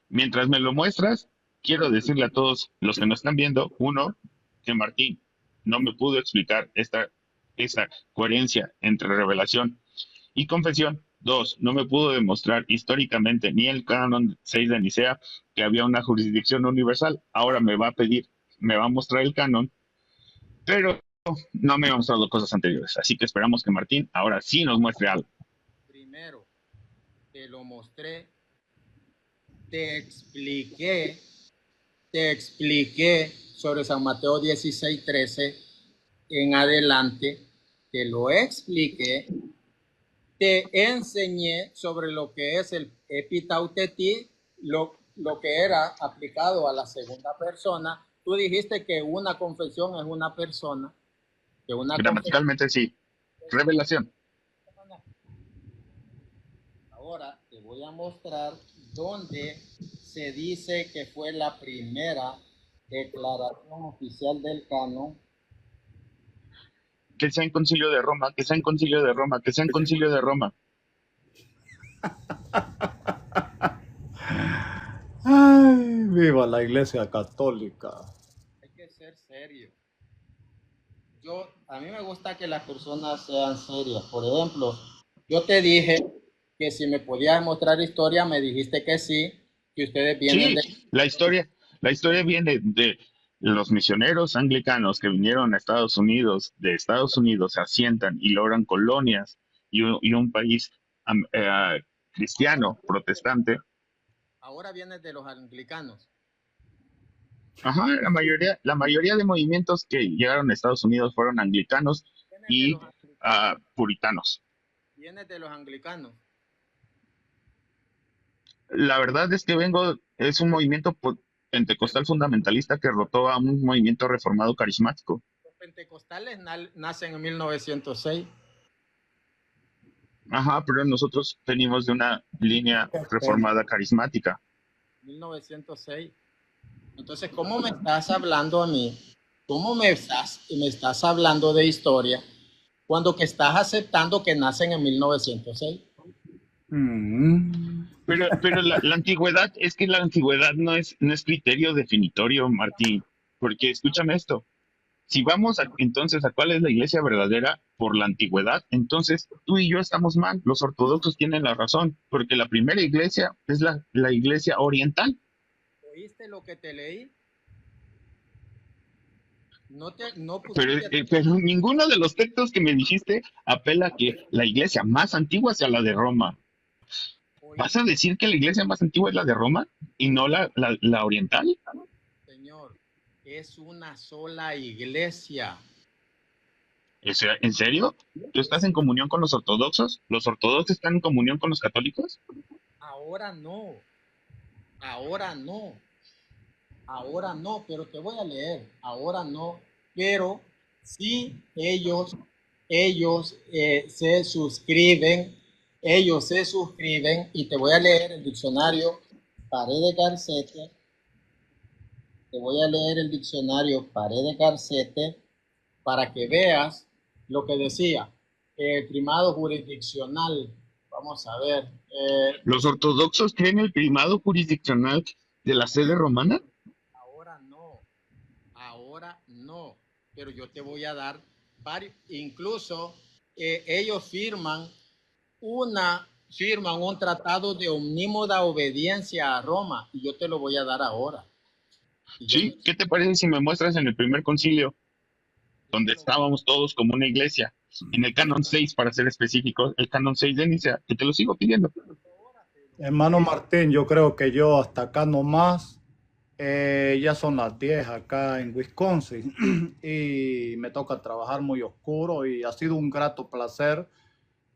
Mientras me lo muestras, quiero decirle a todos los que nos están viendo, uno, que Martín no me pudo explicar esa coherencia entre revelación y confesión. Dos, no me pudo demostrar históricamente ni el canon 6 de Nicea que había una jurisdicción universal. Ahora me va a pedir, me va a mostrar el canon, pero no me ha mostrado cosas anteriores. Así que esperamos que Martín ahora sí nos muestre algo. Primero, te lo mostré, te expliqué, te expliqué sobre San Mateo 16:13 en adelante, te lo expliqué, te enseñé sobre lo que es el epitautetí, lo que era aplicado a la segunda persona. Tú dijiste que una confesión es una persona, que una confesión Gramaticalmente sí. Revelación. Ahora te voy a mostrar dónde se dice que fue la primera declaración oficial del canon. Que sea en concilio de Roma, que sea en concilio de Roma, que sea en concilio de Roma. Ay, viva la Iglesia Católica. Hay que ser serio. A mí me gusta que las personas sean serias. Por ejemplo, yo te dije que si me podías mostrar historia, me dijiste que sí, que ustedes vienen Sí, de... la historia viene de los misioneros anglicanos que vinieron a Estados Unidos, de Estados Unidos se asientan y logran colonias y un país cristiano, protestante. Ahora vienes de los anglicanos. Ajá, la mayoría de movimientos que llegaron a Estados Unidos fueron anglicanos Vienes de y los anglicanos. puritanos. Vienes de los anglicanos. La verdad es que es un movimiento pentecostal fundamentalista que rotó a un movimiento reformado carismático. Los pentecostales nacen en 1906. Ajá, pero nosotros venimos de una línea reformada carismática. 1906. Entonces, ¿cómo me estás hablando a mí? ¿Cómo me estás hablando de historia cuando que estás aceptando que nacen en 1906? Pero la antigüedad, es que la antigüedad no es criterio definitorio, Martín, porque escúchame esto. Si vamos entonces a cuál es la iglesia verdadera por la antigüedad, entonces tú y yo estamos mal. Los ortodoxos tienen la razón, porque la primera iglesia es la iglesia oriental. ¿Oíste lo que te leí? No Pero ninguno de los textos que me dijiste apela a que la iglesia más antigua sea la de Roma. ¿Vas a ¿Oíste, decir que la iglesia más antigua es la de Roma y no la oriental? Señor? Es una sola iglesia. ¿En serio? ¿Tú estás en comunión con los ortodoxos? ¿Los ortodoxos están en comunión con los católicos? Ahora no, ahora no, ahora no, pero te voy a leer. Ahora no, pero sí ellos se suscriben y te voy a leer el diccionario Paredes Garcete. Te voy a leer el diccionario Paredes Garcete para que veas lo que decía. El primado jurisdiccional. Vamos a ver. ¿Los ortodoxos creen el primado jurisdiccional de la sede romana? Ahora no, ahora no. Pero yo te voy a dar varios. Incluso ellos firman un tratado de omnímoda obediencia a Roma y yo te lo voy a dar ahora. Y yo Sí, ¿qué te parece si me muestras en el primer concilio, donde estábamos todos como una iglesia, en el canon 6 para ser específicos, el canon 6 de Nicea, que te lo sigo pidiendo? Hermano Martín, yo creo que yo hasta acá nomás, ya son las 10 acá en Wisconsin y me toca trabajar muy oscuro y ha sido un grato placer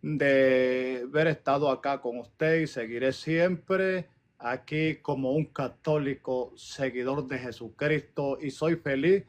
de haber estado acá con usted y seguiré siempre aquí como un católico seguidor de Jesucristo y soy feliz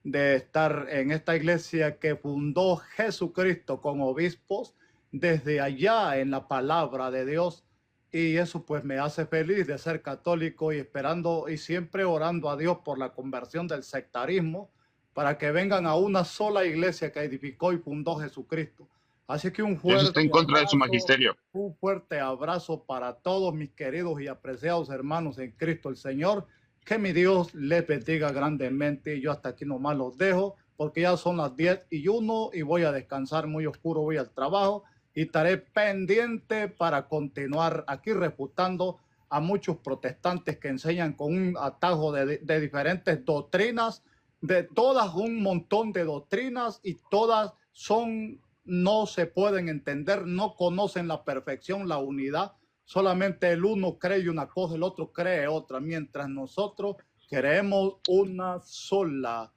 de estar en esta iglesia que fundó Jesucristo con obispos desde allá en la palabra de Dios y eso pues me hace feliz de ser católico y esperando y siempre orando a Dios por la conversión del sectarismo para que vengan a una sola iglesia que edificó y fundó Jesucristo. Así que Eso está en contra de su magisterio. un fuerte abrazo para todos mis queridos y apreciados hermanos en Cristo el Señor. Que mi Dios les bendiga grandemente. Yo hasta aquí nomás los dejo porque ya son las 10:01 y voy a descansar muy oscuro, voy al trabajo y estaré pendiente para continuar aquí refutando a muchos protestantes que enseñan con un atajo de diferentes doctrinas, de todas un montón de doctrinas y todas son no se pueden entender, no conocen la perfección, la unidad. Solamente el uno cree una cosa, el otro cree otra, mientras nosotros creemos una sola.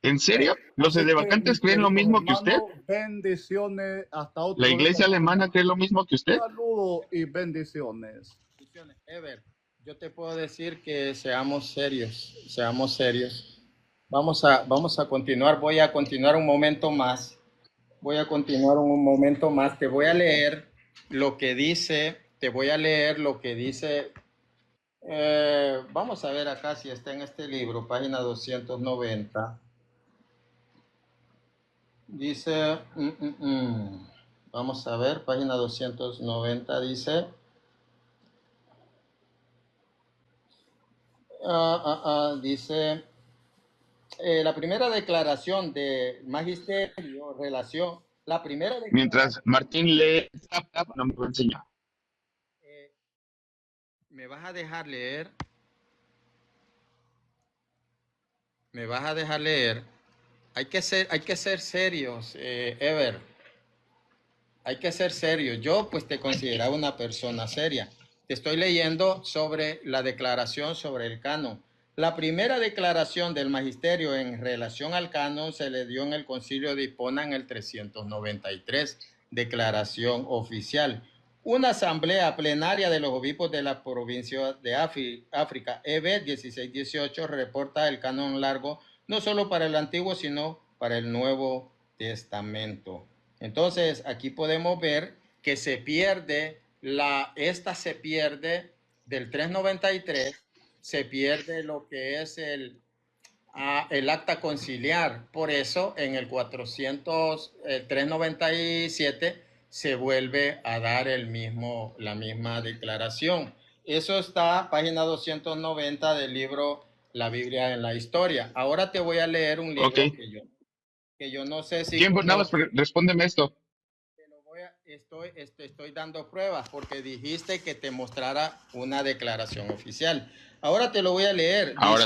¿En serio? ¿Los Así que, edevacantes mis creen lo queridos mismo que usted? hermanos, bendiciones. Hasta ¿La otro iglesia día. alemana cree lo mismo que usted? Saludos y bendiciones. Ever, yo te puedo decir que seamos serios, seamos serios. Vamos a continuar, voy a continuar un momento más. Voy a continuar un momento más. Te voy a leer lo que dice, te voy a leer lo que dice. Vamos a ver acá si está en este libro, página 290. Dice, vamos a ver, página 290 dice, dice, la primera declaración de magisterio, relación, la primera Mientras declaración, Martín lee, no me puede enseñar. ¿me vas a dejar leer? ¿Me vas a dejar leer? Hay que ser serios, Ever. Hay que ser serios. Yo pues te consideraba una persona seria. Te estoy leyendo sobre la declaración sobre el canon. La primera declaración del magisterio en relación al canon se le dio en el concilio de Hipona en el 393, declaración oficial. Una asamblea plenaria de los obispos de la provincia de África, EB 1618, reporta el canon largo no solo para el Antiguo, sino para el Nuevo Testamento. Entonces, aquí podemos ver que se pierde esta se pierde del 393, se pierde lo que es el acta conciliar. Por eso, en el 397 se vuelve a dar la misma declaración. Eso está página 290 del libro La Biblia en la Historia. Ahora te voy a leer un libro Ok. que yo no sé si Nada más respóndeme esto. estoy dando pruebas porque dijiste que te mostrara una declaración oficial. Ahora te lo voy a leer. Ahora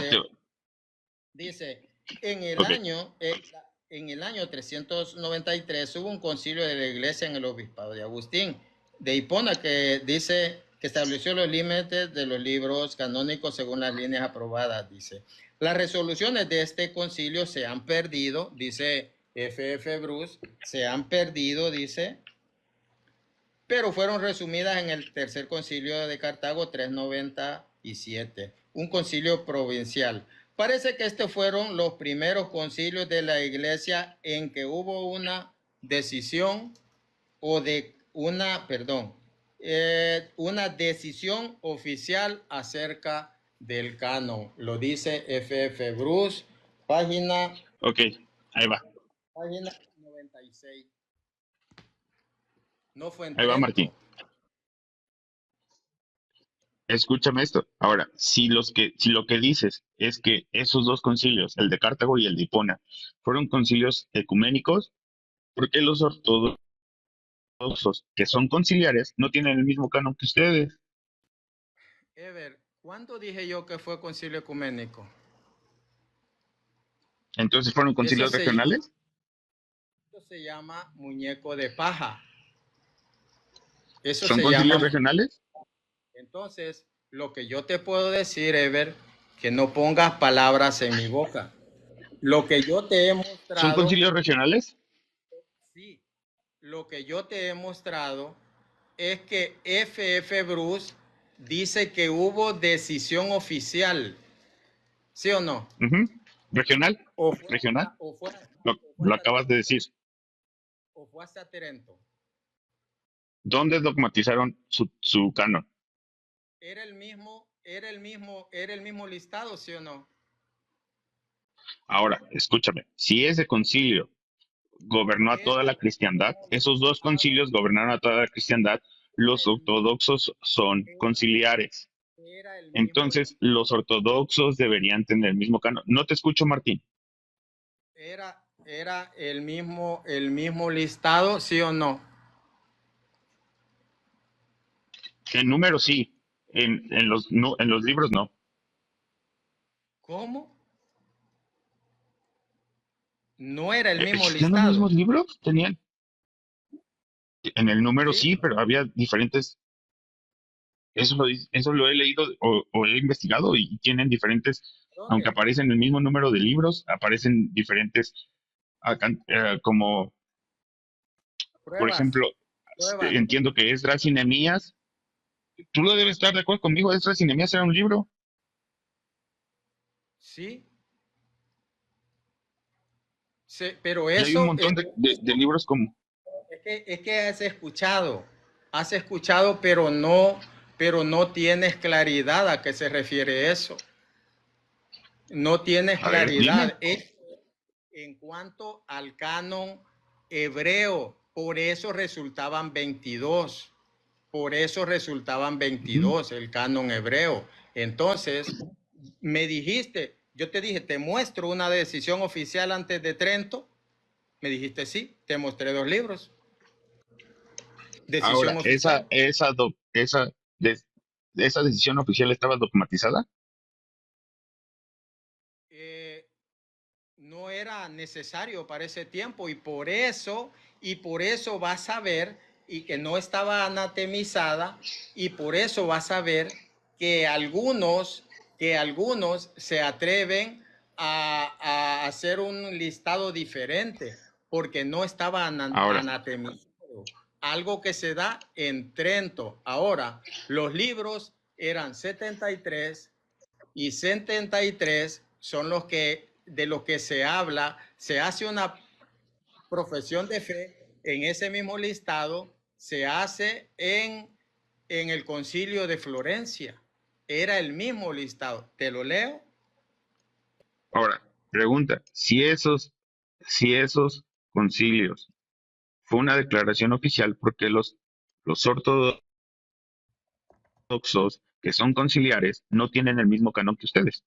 Dice, en el ok. año, en el año 393 hubo un concilio de la iglesia en el obispado de Agustín de Hipona que dice que estableció los límites de los libros canónicos según las líneas aprobadas. Dice, las resoluciones de este concilio se han perdido, dice F.F. Bruce, se han perdido, dice, pero fueron resumidas en el tercer concilio de Cartago 397, un concilio provincial. Parece que estos fueron los primeros concilios de la iglesia en que hubo una decisión una decisión oficial acerca del canon. Lo dice F.F. Bruce, página Ok, ahí va. Página 96. No fue en Ahí va, Trento. Martín. Escúchame esto. Ahora, si lo que dices es que esos dos concilios, el de Cartago y el de Hipona, fueron concilios ecuménicos, ¿por qué los ortodoxos, que son conciliares, no tienen el mismo canon que ustedes? Ever, ¿cuándo dije yo que fue concilio ecuménico? Entonces, ¿fueron concilios regionales? Eso se llama muñeco de paja. Eso ¿Son se concilios llama. regionales? Entonces, lo que yo te puedo decir, Ever, que no pongas palabras en mi boca. Lo que yo te he mostrado. ¿Son concilios regionales? Sí. Lo que yo te he mostrado es que F.F. Bruce dice que hubo decisión oficial. ¿Sí o no? Ujú. ¿Regional? O fue, ¿Regional? o fue, Lo acabas de decir. o fue hasta Trento. ¿Dónde dogmatizaron su canon? Era el mismo listado, ¿sí o no? Ahora, escúchame. Si ese concilio gobernó a toda la cristiandad, esos dos concilios gobernaron a toda la cristiandad, los ortodoxos son conciliares. Era el mismo, Entonces, los ortodoxos deberían tener el mismo canon. No te escucho, Martín. era el mismo listado, ¿sí o no? En números sí, en los libros no. ¿Cómo? No era el mismo ¿Existían los listado. mismos libros? Tenían. En el número ¿Sí? sí, pero había diferentes. Eso lo he leído o he investigado y tienen diferentes, aunque ¿Dónde? aparecen el mismo número de libros, aparecen diferentes, como, por Pruebas, ejemplo, pruebas. entiendo que Esdras y Nehemías, tú lo debes estar de acuerdo conmigo, Esdras y Nehemías era un libro. Sí. Sí, pero Y hay un eso montón de libros como, es que has escuchado, pero no tienes claridad a qué se refiere eso. No tienes a ver, dime. claridad. En cuanto al canon hebreo, por eso resultaban 22. Por eso resultaban 22 el canon hebreo. Entonces, me dijiste, yo te dije, te muestro una decisión oficial antes de Trento. Me dijiste sí, te mostré 2 libros. Decisión Ahora, oficial. esa decisión oficial estaba dogmatizada. No era necesario para ese tiempo y por eso vas a ver y que no estaba anatemizada y por eso vas a ver que algunos se atreven a hacer un listado diferente porque no estaba Ahora, anatemizado. Algo que se da en Trento. Ahora, los libros eran 73 y 73 son los que de lo que se habla, se hace una profesión de fe en ese mismo listado, se hace en el concilio de Florencia. Era el mismo listado. ¿Te lo leo? ahora, pregunta, si esos concilios fue una declaración oficial, porque los ortodoxos que son conciliares no tienen el mismo canon que ustedes?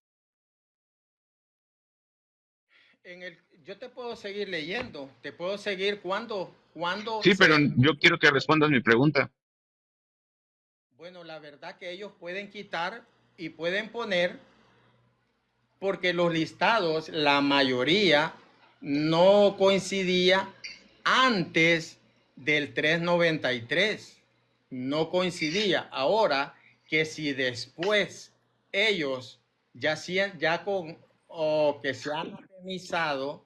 Yo te puedo seguir leyendo, te puedo seguir cuando cuando Sí, pero yo quiero que respondas mi pregunta. bueno, la verdad que ellos pueden quitar y pueden poner porque los listados, la mayoría, no coincidía antes del 393. No coincidía. Ahora que si después ellos ya con o que se han atemizado,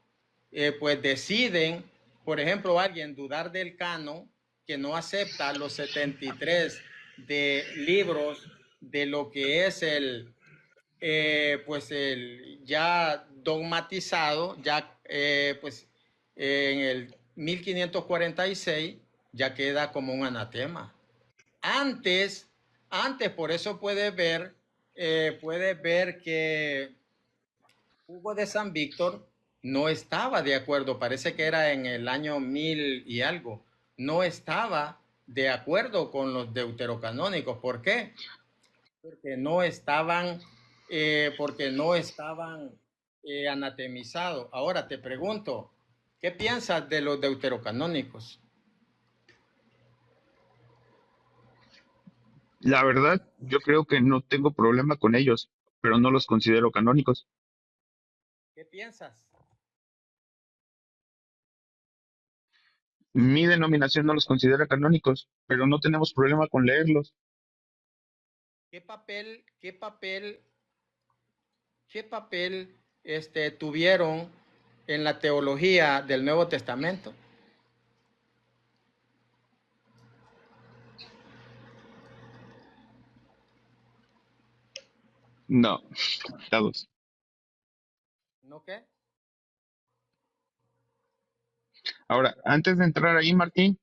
pues deciden, por ejemplo, alguien dudar del canon, que no acepta los 73 de libros de lo que es pues el ya dogmatizado, ya pues en el 1546 ya queda como un anatema. Antes, antes por eso puedes ver que Hugo de San Víctor no estaba de acuerdo, parece que era en el año 1000 y algo, no estaba de acuerdo con los deuterocanónicos. ¿Por qué? Porque no estaban, anatemizados. Ahora te pregunto, ¿qué piensas de los deuterocanónicos? La verdad, yo creo que no tengo problema con ellos, pero no los considero canónicos. ¿Qué piensas? Mi denominación no los considera canónicos, pero no tenemos problema con leerlos. ¿Qué papel tuvieron en la teología del Nuevo Testamento? No, dados. ¿No qué? Ahora, antes de entrar ahí, Martín,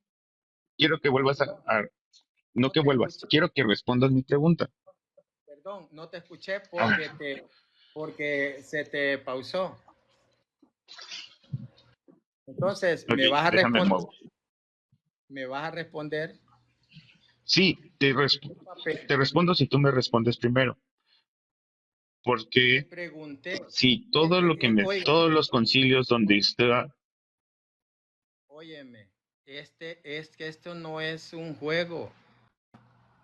quiero que vuelvas no No que te vuelvas, escuché, quiero que respondas mi pregunta. perdón, no te escuché Ah, porque se te pausó. Entonces, ok, déjame muevo. me vas a responder Sí, qué papel. te respondo si tú me respondes primero, Te porque pregunté, si todo oiga, todos los concilios donde está, óyeme, es que esto no es un juego.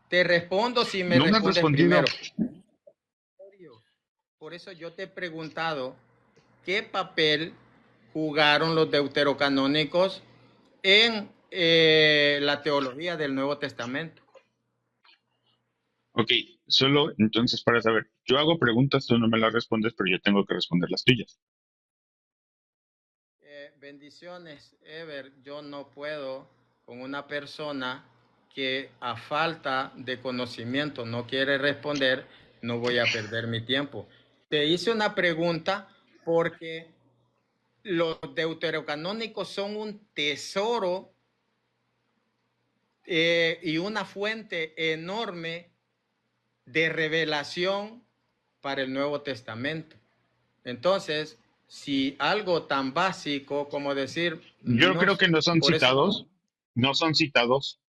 Te respondo si me no me has respondes respondido. primero. Por eso yo te he preguntado qué papel jugaron los deuterocanónicos en la teología del Nuevo Testamento. Ok, solo entonces para saber, yo hago preguntas, tú no me las respondes, pero yo tengo que responder las tuyas. Bendiciones, Ever. Yo no puedo con una persona que a falta de conocimiento no quiere responder, no voy a perder mi tiempo. Te hice una pregunta porque los deuterocanónicos son un tesoro y una fuente enorme de revelación para el Nuevo Testamento. Entonces, si algo tan básico como decir, Yo no, creo que no son por eso citados, no son citados.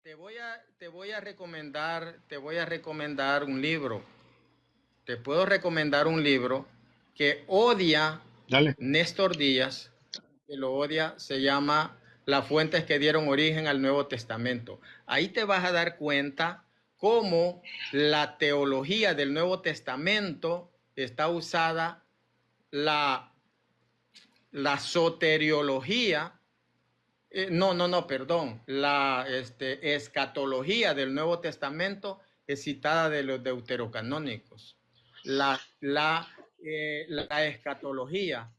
te voy a recomendar un libro. Te puedo recomendar un libro que odia Dale. Néstor Díaz, que lo odia, se llama Las fuentes que dieron origen al Nuevo Testamento. Ahí te vas a dar cuenta cómo la teología del Nuevo Testamento está usada, la, la soteriología, perdón, la escatología del Nuevo Testamento es citada de los deuterocanónicos. La escatología,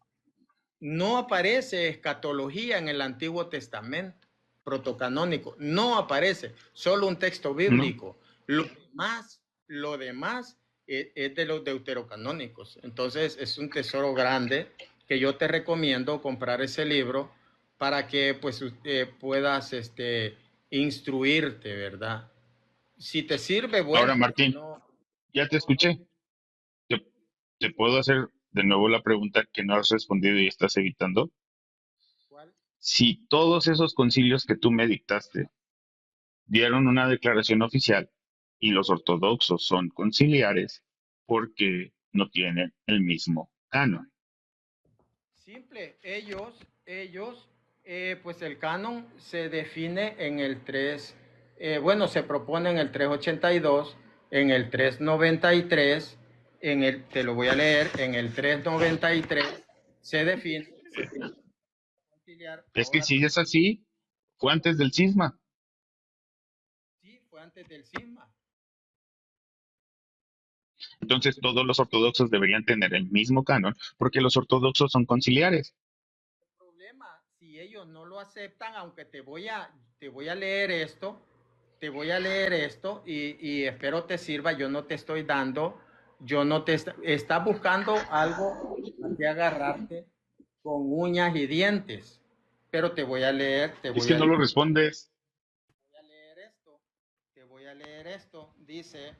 no aparece escatología en el Antiguo Testamento protocanónico, no aparece, solo un texto No. bíblico. Lo demás es de los deuterocanónicos. Entonces es un tesoro grande que yo te recomiendo comprar ese libro para que pues puedas instruirte, ¿verdad? Si te sirve, Ahora, bueno, si Martín, no, ya te no, no. escuché. Te, te puedo hacer de nuevo la pregunta que no has respondido y estás evitando. ¿Cuál? Si todos esos concilios que tú me dictaste dieron una declaración oficial y los ortodoxos son conciliares, ¿por qué no tienen el mismo canon? simple. Pues el canon se define en el 3, se propone en el 382, en el 393, te lo voy a leer, en el 393 se define conciliar. Es que Ahora, si es así, fue antes del cisma. sí, fue antes del cisma. Entonces todos los ortodoxos deberían tener el mismo canon, porque los ortodoxos son conciliares. El problema, si ellos no lo aceptan, aunque te voy a leer esto, y espero te sirva, yo no te estoy dando, estás buscando algo a que agarrarte con uñas y dientes, pero te voy a leer, Es que no lo respondes. te voy a leer esto, dice,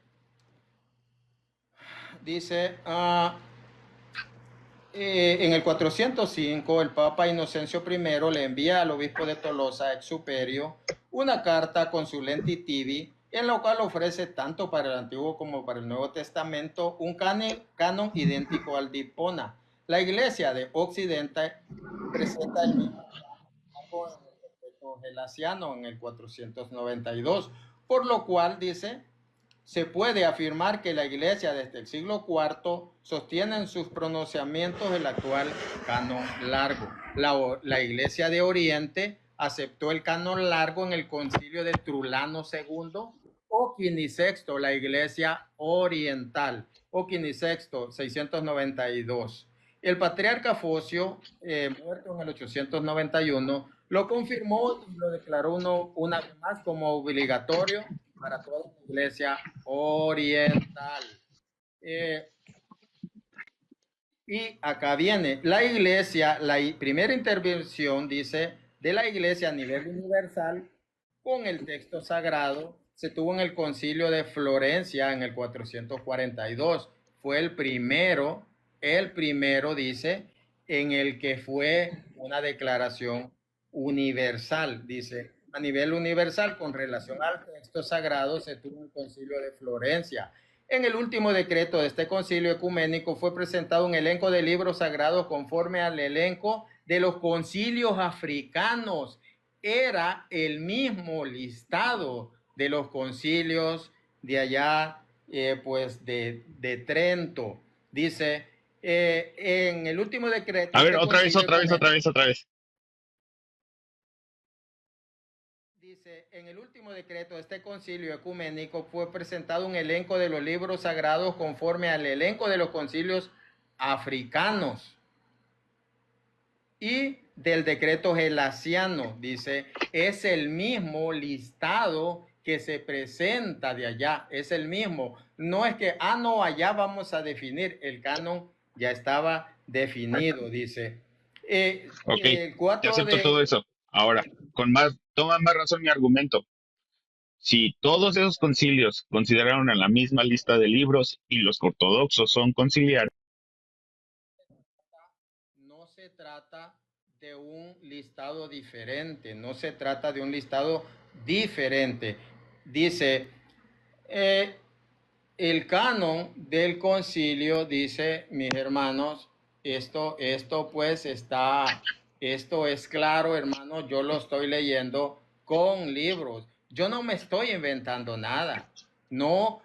en el 405, el Papa Inocencio I le envía al obispo de Tolosa, ex superio, una carta consulenti tibi, en la cual ofrece tanto para el Antiguo como para el Nuevo Testamento un canon idéntico al de Hipona. La Iglesia de Occidente presenta el mismo canon en el decreto gelasiano en el 492, por lo cual dice: se puede afirmar que la Iglesia desde el siglo IV sostiene en sus pronunciamientos el actual canon largo. La Iglesia de Oriente aceptó el canon largo en el concilio de Trulano II o Quinisexto, la Iglesia Oriental, o Quinisexto, 692. El patriarca Focio, muerto en el 891, lo confirmó y lo declaró una vez más como obligatorio para toda la Iglesia Oriental. Y acá viene la Iglesia, la primera intervención, dice, de la Iglesia a nivel universal con el texto sagrado se tuvo en el concilio de Florencia en el 442. Fue el primero, dice, en el que fue una declaración universal, dice, a nivel universal con relación al texto sagrado se tuvo el concilio de Florencia. En el último decreto de este concilio ecuménico fue presentado un elenco de libros sagrados conforme al elenco de los concilios africanos. Era el mismo listado de los concilios de allá, de Trento. Dice, en el último decreto... A ver, otra vez. Dice, en el último decreto de este concilio ecuménico fue presentado un elenco de los libros sagrados conforme al elenco de los concilios africanos y del decreto gelasiano. Dice, es el mismo listado que se presenta de allá, es el mismo. No es que, no, allá vamos a definir, el canon ya estaba definido, dice. Ok, te acepto todo eso. Ahora, toma más razón mi argumento. Si todos esos concilios consideraron a la misma lista de libros y los ortodoxos son conciliares, no se trata de un listado diferente, no se trata de un listado diferente. Dice, el canon del concilio, dice, mis hermanos, esto es claro, hermanos, yo lo estoy leyendo con libros. Yo no me estoy inventando nada. No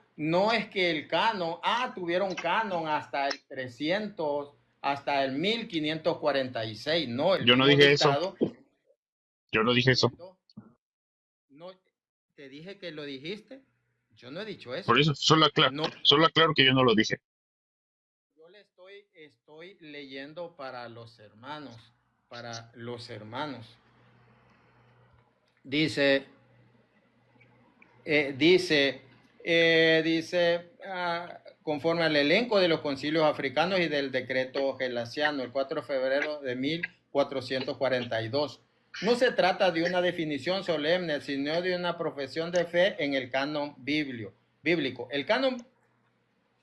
es que el canon, tuvieron canon hasta el 300, hasta el 1546. No, el yo no mismo dije listado. eso. Yo no dije eso. No, te dije que lo dijiste. Yo no he dicho eso. Por eso, solo aclaro que yo no lo dije. Yo le estoy leyendo para los hermanos. Dice, conforme al elenco de los concilios africanos y del decreto gelasiano, el 4 de febrero de 1442. No se trata de una definición solemne, sino de una profesión de fe en el canon bíblico. El canon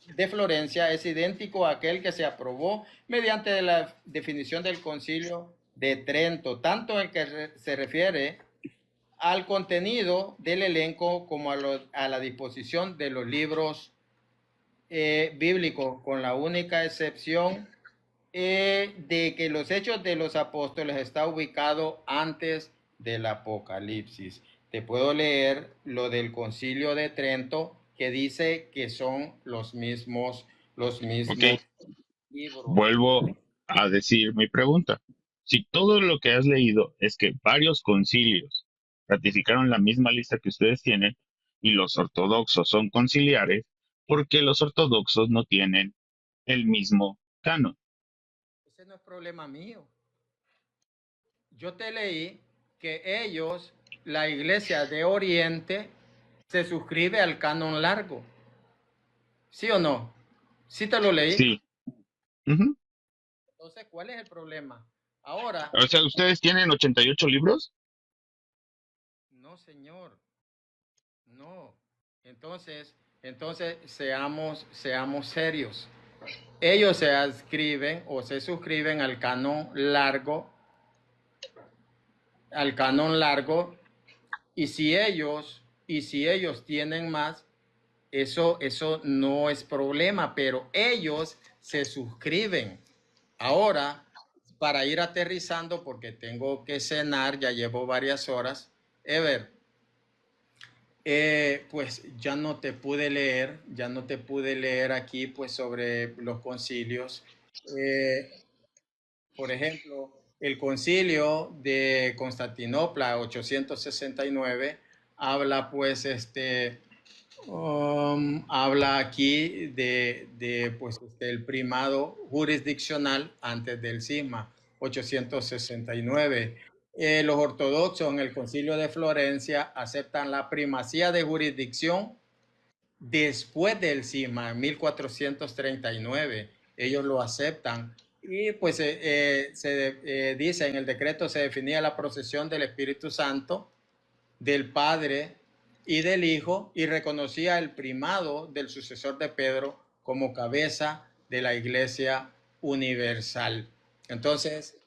de Florencia es idéntico a aquel que se aprobó mediante la definición del concilio de Trento, tanto en el que se refiere al contenido del elenco como a la disposición de los libros bíblicos, con la única excepción de que los Hechos de los Apóstoles está ubicado antes del Apocalipsis. Te puedo leer lo del Concilio de Trento, que dice que son los Ok, mismos libros. vuelvo a decir mi pregunta. Si todo lo que has leído es que varios concilios ratificaron la misma lista que ustedes tienen y los ortodoxos son conciliares, ¿por qué los ortodoxos no tienen el mismo canon? Ese no es problema mío. Yo te leí que ellos, la Iglesia de Oriente, se suscribe al canon largo. ¿Sí o no? ¿Sí te lo leí? Sí. Ujú. Entonces, ¿cuál es el problema? Ahora, O sea, ¿ustedes tienen 88 libros? no, señor, no. Entonces seamos serios. Ellos se adscriben o se suscriben al canon largo, y si ellos tienen más, eso no es problema, pero ellos se suscriben. Ahora, para ir aterrizando, porque tengo que cenar, ya llevo varias horas, Ever, pues ya no te pude leer aquí pues sobre los concilios. Eh, por ejemplo, el concilio de Constantinopla 869 habla pues habla aquí pues, el primado jurisdiccional antes del cisma, 869. Los ortodoxos en el concilio de Florencia aceptan la primacía de jurisdicción después del cisma, 1439. Ellos lo aceptan. Y pues se dice, en el decreto se definía la procesión del Espíritu Santo, del Padre y del Hijo, y reconocía el primado del sucesor de Pedro como cabeza de la Iglesia universal. Entonces,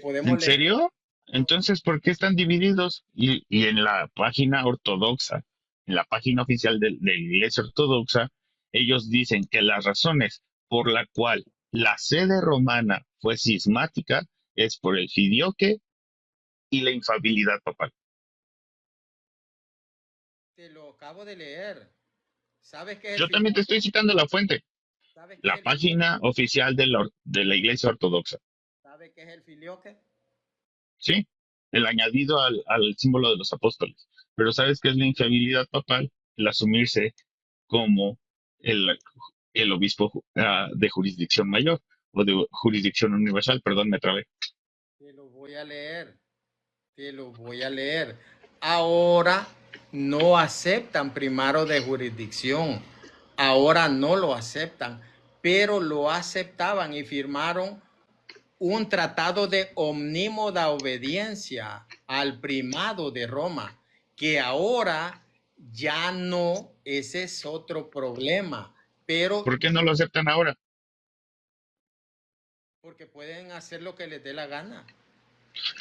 podemos ¿En leer. serio? Entonces, ¿por qué están divididos? Y en la página ortodoxa, en la página oficial de la Iglesia Ortodoxa, ellos dicen que las razones por la cual la sede romana fue cismática es por el filioque y la infabilidad papal. Te lo acabo de leer. ¿Sabes qué es el Yo también te filioque? estoy citando la fuente, ¿Sabes qué es la el filioque? página oficial de la Iglesia Ortodoxa. ¿Sabes qué es el filioque? Sí, el añadido al símbolo de los apóstoles. Pero ¿sabes qué es la infiabilidad papal? El asumirse como el, el obispo de jurisdicción mayor o de jurisdicción universal, perdón, me trabé. Te lo voy a leer. Te lo voy a leer. Ahora no aceptan primado de jurisdicción. Ahora no lo aceptan, pero lo aceptaban y firmaron un tratado de omnímoda obediencia al primado de Roma, que ahora ya no, ese es otro problema, pero ¿Por qué no lo aceptan ahora? porque pueden hacer lo que les dé la gana.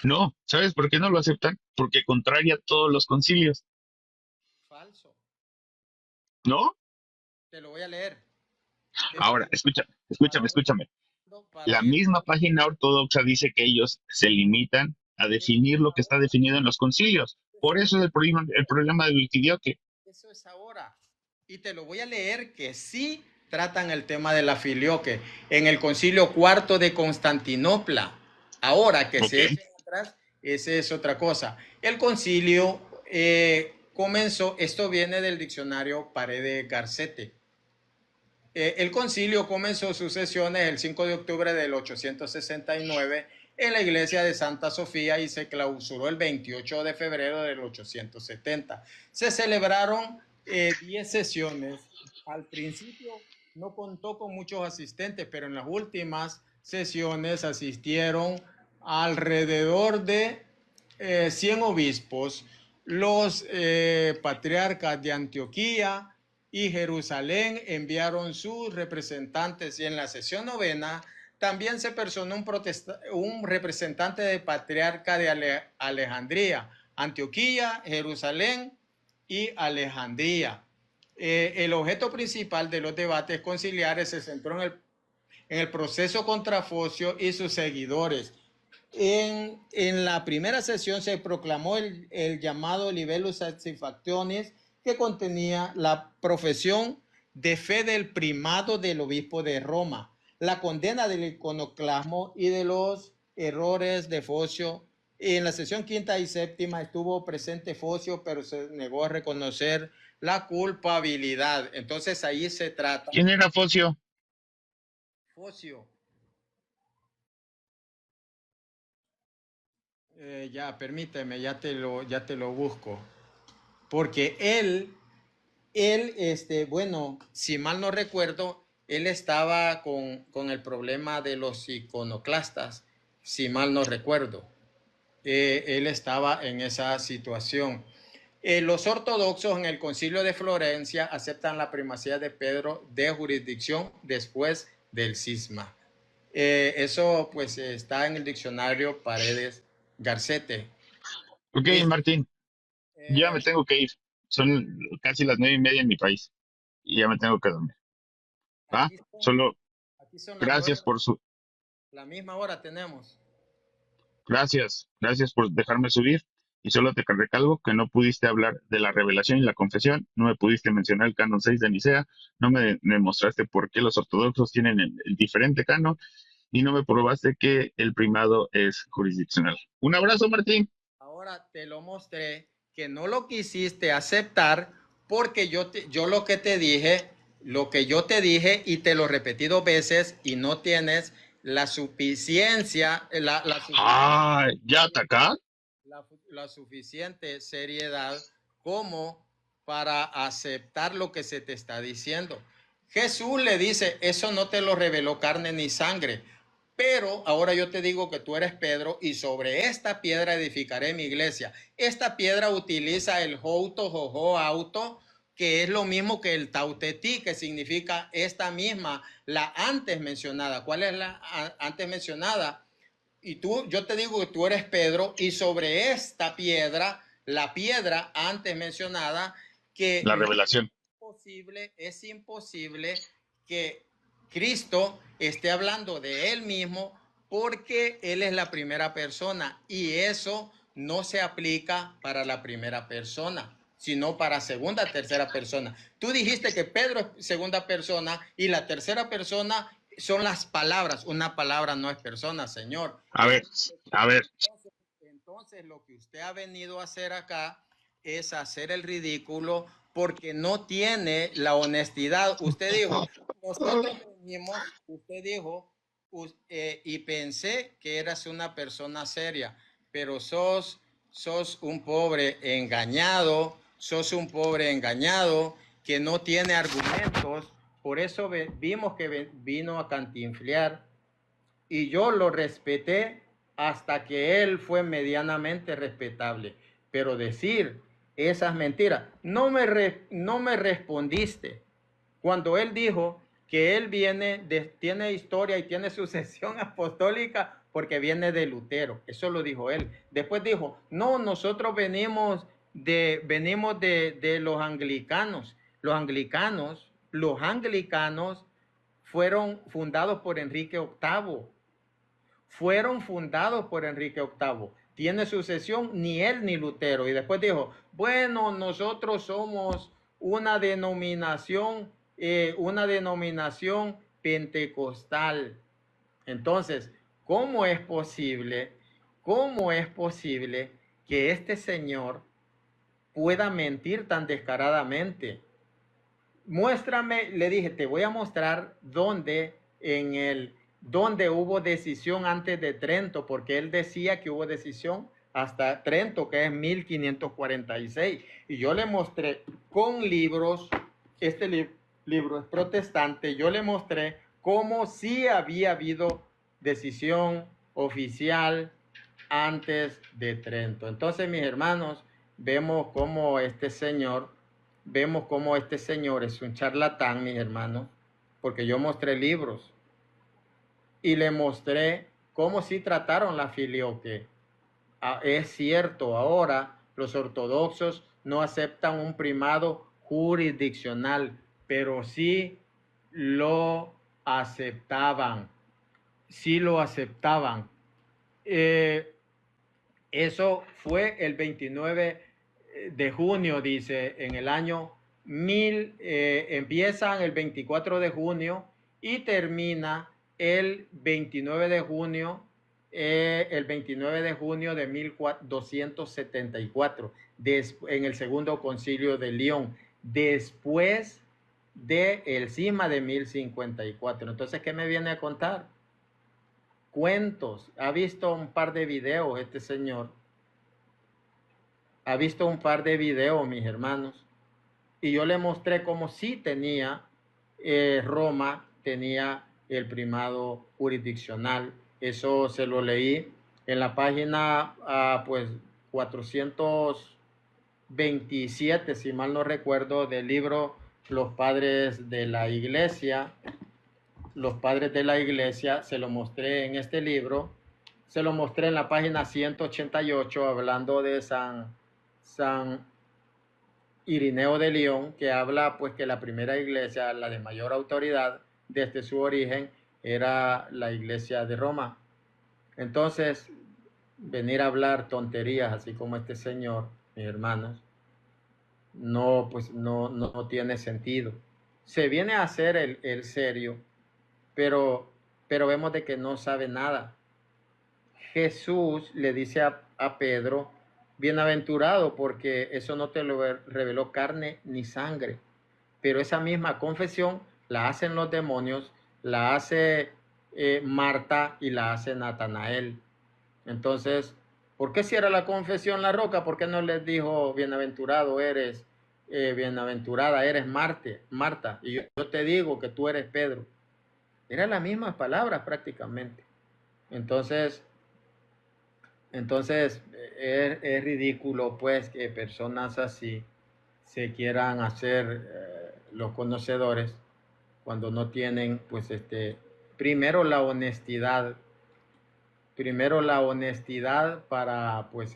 No, ¿sabes por qué no lo aceptan? Porque contraria a todos los concilios, Falso. ¿no? Te lo voy a leer. Te estoy Ahora, para escúchame. para La ir. misma página ortodoxa dice que ellos se limitan a definir lo que está definido en los concilios. Por eso es el problema del filioque. Eso es ahora. Y te lo voy a leer que sí tratan el tema de la filioque en el Concilio Cuarto de Constantinopla. Ahora que Ok. se echen atrás, esa es otra cosa. El concilio comenzó, esto viene del diccionario Paredes Garcete. El concilio comenzó sus sesiones el 5 de octubre del 869 en la iglesia de Santa Sofía y se clausuró el 28 de febrero del 870. Se celebraron 10 sesiones. Al principio no contó con muchos asistentes, pero en las últimas sesiones asistieron alrededor de 100 obispos, los patriarcas de Antioquía y Jerusalén enviaron sus representantes, y en la sesión novena también se personó un representante de patriarca de Alejandría, Antioquía, Jerusalén y Alejandría. El objeto principal de los debates conciliares se centró en el proceso contra Focio y sus seguidores. En la primera sesión se proclamó el llamado Libellus Satisfactionis, que contenía la profesión de fe del primado del obispo de Roma, la condena del iconoclasmo y de los errores de Focio. En la sesión quinta y séptima estuvo presente Focio, pero se negó a reconocer la culpabilidad. Entonces ahí se trata. ¿Quién era Focio? Focio. Ya, permíteme, ya te lo busco. Porque él, bueno, si mal no recuerdo, él estaba con el problema de los iconoclastas, si mal no recuerdo. Él estaba en esa situación. Los ortodoxos en el Concilio de Florencia aceptan la primacía de Pedro de jurisdicción después del cisma. Eso pues está en el diccionario Paredes Garcete. Ok, Martín, ya me tengo que ir. Son casi las 9:30 en mi país y ya me tengo que dormir. ¿Ah? Solo Aquí son las gracias 9, por su, la misma hora tenemos. gracias por dejarme subir. Y solo te recalco que no pudiste hablar de la revelación y la confesión, no me pudiste mencionar el canon 6 de Nicea, no me demostraste por qué los ortodoxos tienen el diferente canon y no me probaste que el primado es jurisdiccional. Un abrazo, Martín. Ahora te lo mostré que no lo quisiste aceptar porque yo lo que te dije, lo que yo te dije y te lo repetí 2 veces y no tienes la suficiencia, ¿Ya atacar? la suficiente seriedad como para aceptar lo que se te está diciendo. Jesús le dice, eso no te lo reveló carne ni sangre, pero ahora yo te digo que tú eres Pedro y sobre esta piedra edificaré mi iglesia. Esta piedra utiliza el jouto, jojo, auto, que es lo mismo que el tautetí, que significa esta misma, la antes mencionada. ¿Cuál es la antes mencionada? Y yo te digo que tú eres Pedro y sobre esta piedra, la piedra antes mencionada, que La revelación. es imposible que Cristo esté hablando de él mismo porque él es la primera persona y eso no se aplica para la primera persona, sino para segunda, tercera persona. Tú dijiste que Pedro es segunda persona y la tercera persona son las palabras. Una palabra no es persona, Señor. A ver. Entonces, lo que usted ha venido a hacer acá es hacer el ridículo porque no tiene la honestidad. Usted dijo, nosotros venimos, usted dijo, y pensé que eras una persona seria, pero sos un pobre engañado, que no tiene argumentos. Por eso vimos que vino a cantinflear y yo lo respeté hasta que él fue medianamente respetable. Pero decir esas mentiras, no me respondiste. Cuando él dijo que él tiene historia y tiene sucesión apostólica porque viene de Lutero, eso lo dijo él. Después dijo, no, nosotros venimos de los anglicanos. Los anglicanos fueron fundados por Enrique VIII. Tiene sucesión ni él ni Lutero. Y después dijo, bueno, nosotros somos una denominación pentecostal. Entonces, ¿cómo es posible que este señor pueda mentir tan descaradamente? Muéstrame, le dije, te voy a mostrar dónde hubo decisión antes de Trento, porque él decía que hubo decisión hasta Trento, que es 1546. Y yo le mostré con libros, este libro es protestante, yo le mostré cómo sí había habido decisión oficial antes de Trento. Entonces, mis hermanos, vemos cómo este señor es un charlatán, mis hermanos, porque yo mostré libros y le mostré cómo sí trataron la filioque. Es cierto, ahora los ortodoxos no aceptan un primado jurisdiccional, pero sí lo aceptaban, sí lo aceptaban. Eso fue el 29 de junio, dice, en el año 1000, empiezan el 24 de junio y termina el 29 de junio, de 1274, en el segundo concilio de León, después del cisma de 1054. Entonces, ¿qué me viene a contar? Cuentos. Ha visto un par de videos este señor. Ha visto un par de videos, mis hermanos. Y yo le mostré cómo sí tenía, Roma tenía el primado jurisdiccional. Eso se lo leí en la página, pues, 427, si mal no recuerdo, del libro Los Padres de la Iglesia. Los Padres de la Iglesia, se lo mostré en este libro. Se lo mostré en la página 188, hablando de San Irineo de León, que habla pues que la primera iglesia, la de mayor autoridad desde su origen, era la iglesia de Roma. Entonces, venir a hablar tonterías así como este señor, mis hermanos, no, pues no tiene sentido. Se viene a hacer el serio, pero vemos de que no sabe nada. Jesús le dice a Pedro: bienaventurado, porque eso no te lo reveló carne ni sangre. Pero esa misma confesión la hacen los demonios, la hace Marta y la hace Natanael. Entonces, ¿por qué si era la confesión la roca? ¿Por qué no les dijo bienaventurado eres, bienaventurada eres Marta? Y yo te digo que tú eres Pedro. Eran las mismas palabras prácticamente. Entonces es ridículo pues que personas así se quieran hacer los conocedores cuando no tienen pues primero la honestidad para pues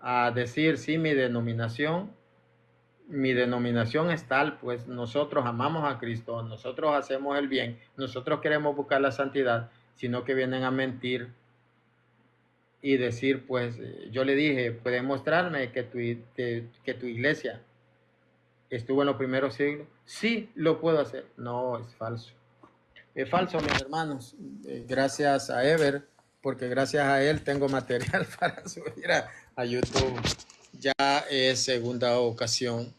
a decir sí, mi denominación es tal, pues nosotros amamos a Cristo, nosotros hacemos el bien, nosotros queremos buscar la santidad, sino que vienen a mentir y decir, pues, yo le dije, ¿puedes mostrarme que tu iglesia estuvo en los primeros siglos? Sí, lo puedo hacer. No, es falso. Es falso, mis hermanos. Gracias a Ever, porque gracias a él tengo material para subir a YouTube. Ya es segunda ocasión,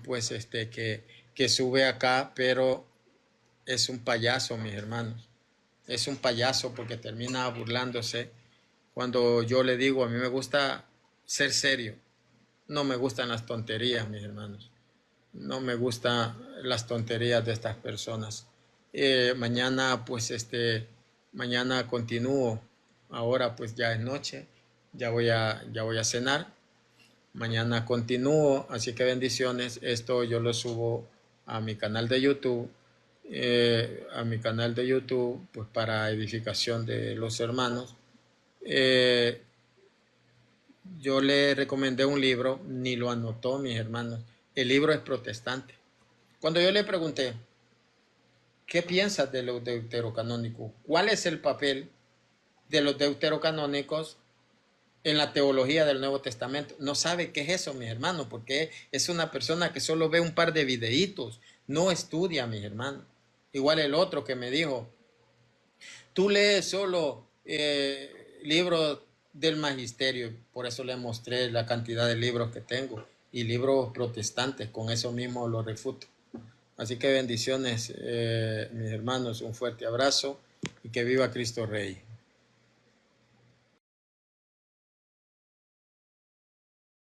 pues, que sube acá, pero es un payaso, mis hermanos. Es un payaso porque termina burlándose cuando yo le digo, a mí me gusta ser serio. No me gustan las tonterías, mis hermanos. No me gustan las tonterías de estas personas. Mañana, pues, mañana continúo. Ahora, pues, ya es noche. Ya voy a cenar. Mañana continúo. Así que bendiciones. Esto yo lo subo a mi canal de YouTube. Pues para edificación de los hermanos. Yo le recomendé un libro, ni lo anotó, mis hermanos. El libro es protestante. Cuando yo le pregunté, ¿qué piensas de los deuterocanónicos? ¿Cuál es el papel de los deuterocanónicos en la teología del Nuevo Testamento? No sabe qué es eso, mis hermanos, porque es una persona que solo ve un par de videitos, no estudia, mis hermanos. Igual el otro que me dijo, tú lees solo libros del magisterio, por eso le mostré la cantidad de libros que tengo y libros protestantes, con eso mismo lo refuto. Así que bendiciones, mis hermanos, un fuerte abrazo y que viva Cristo Rey.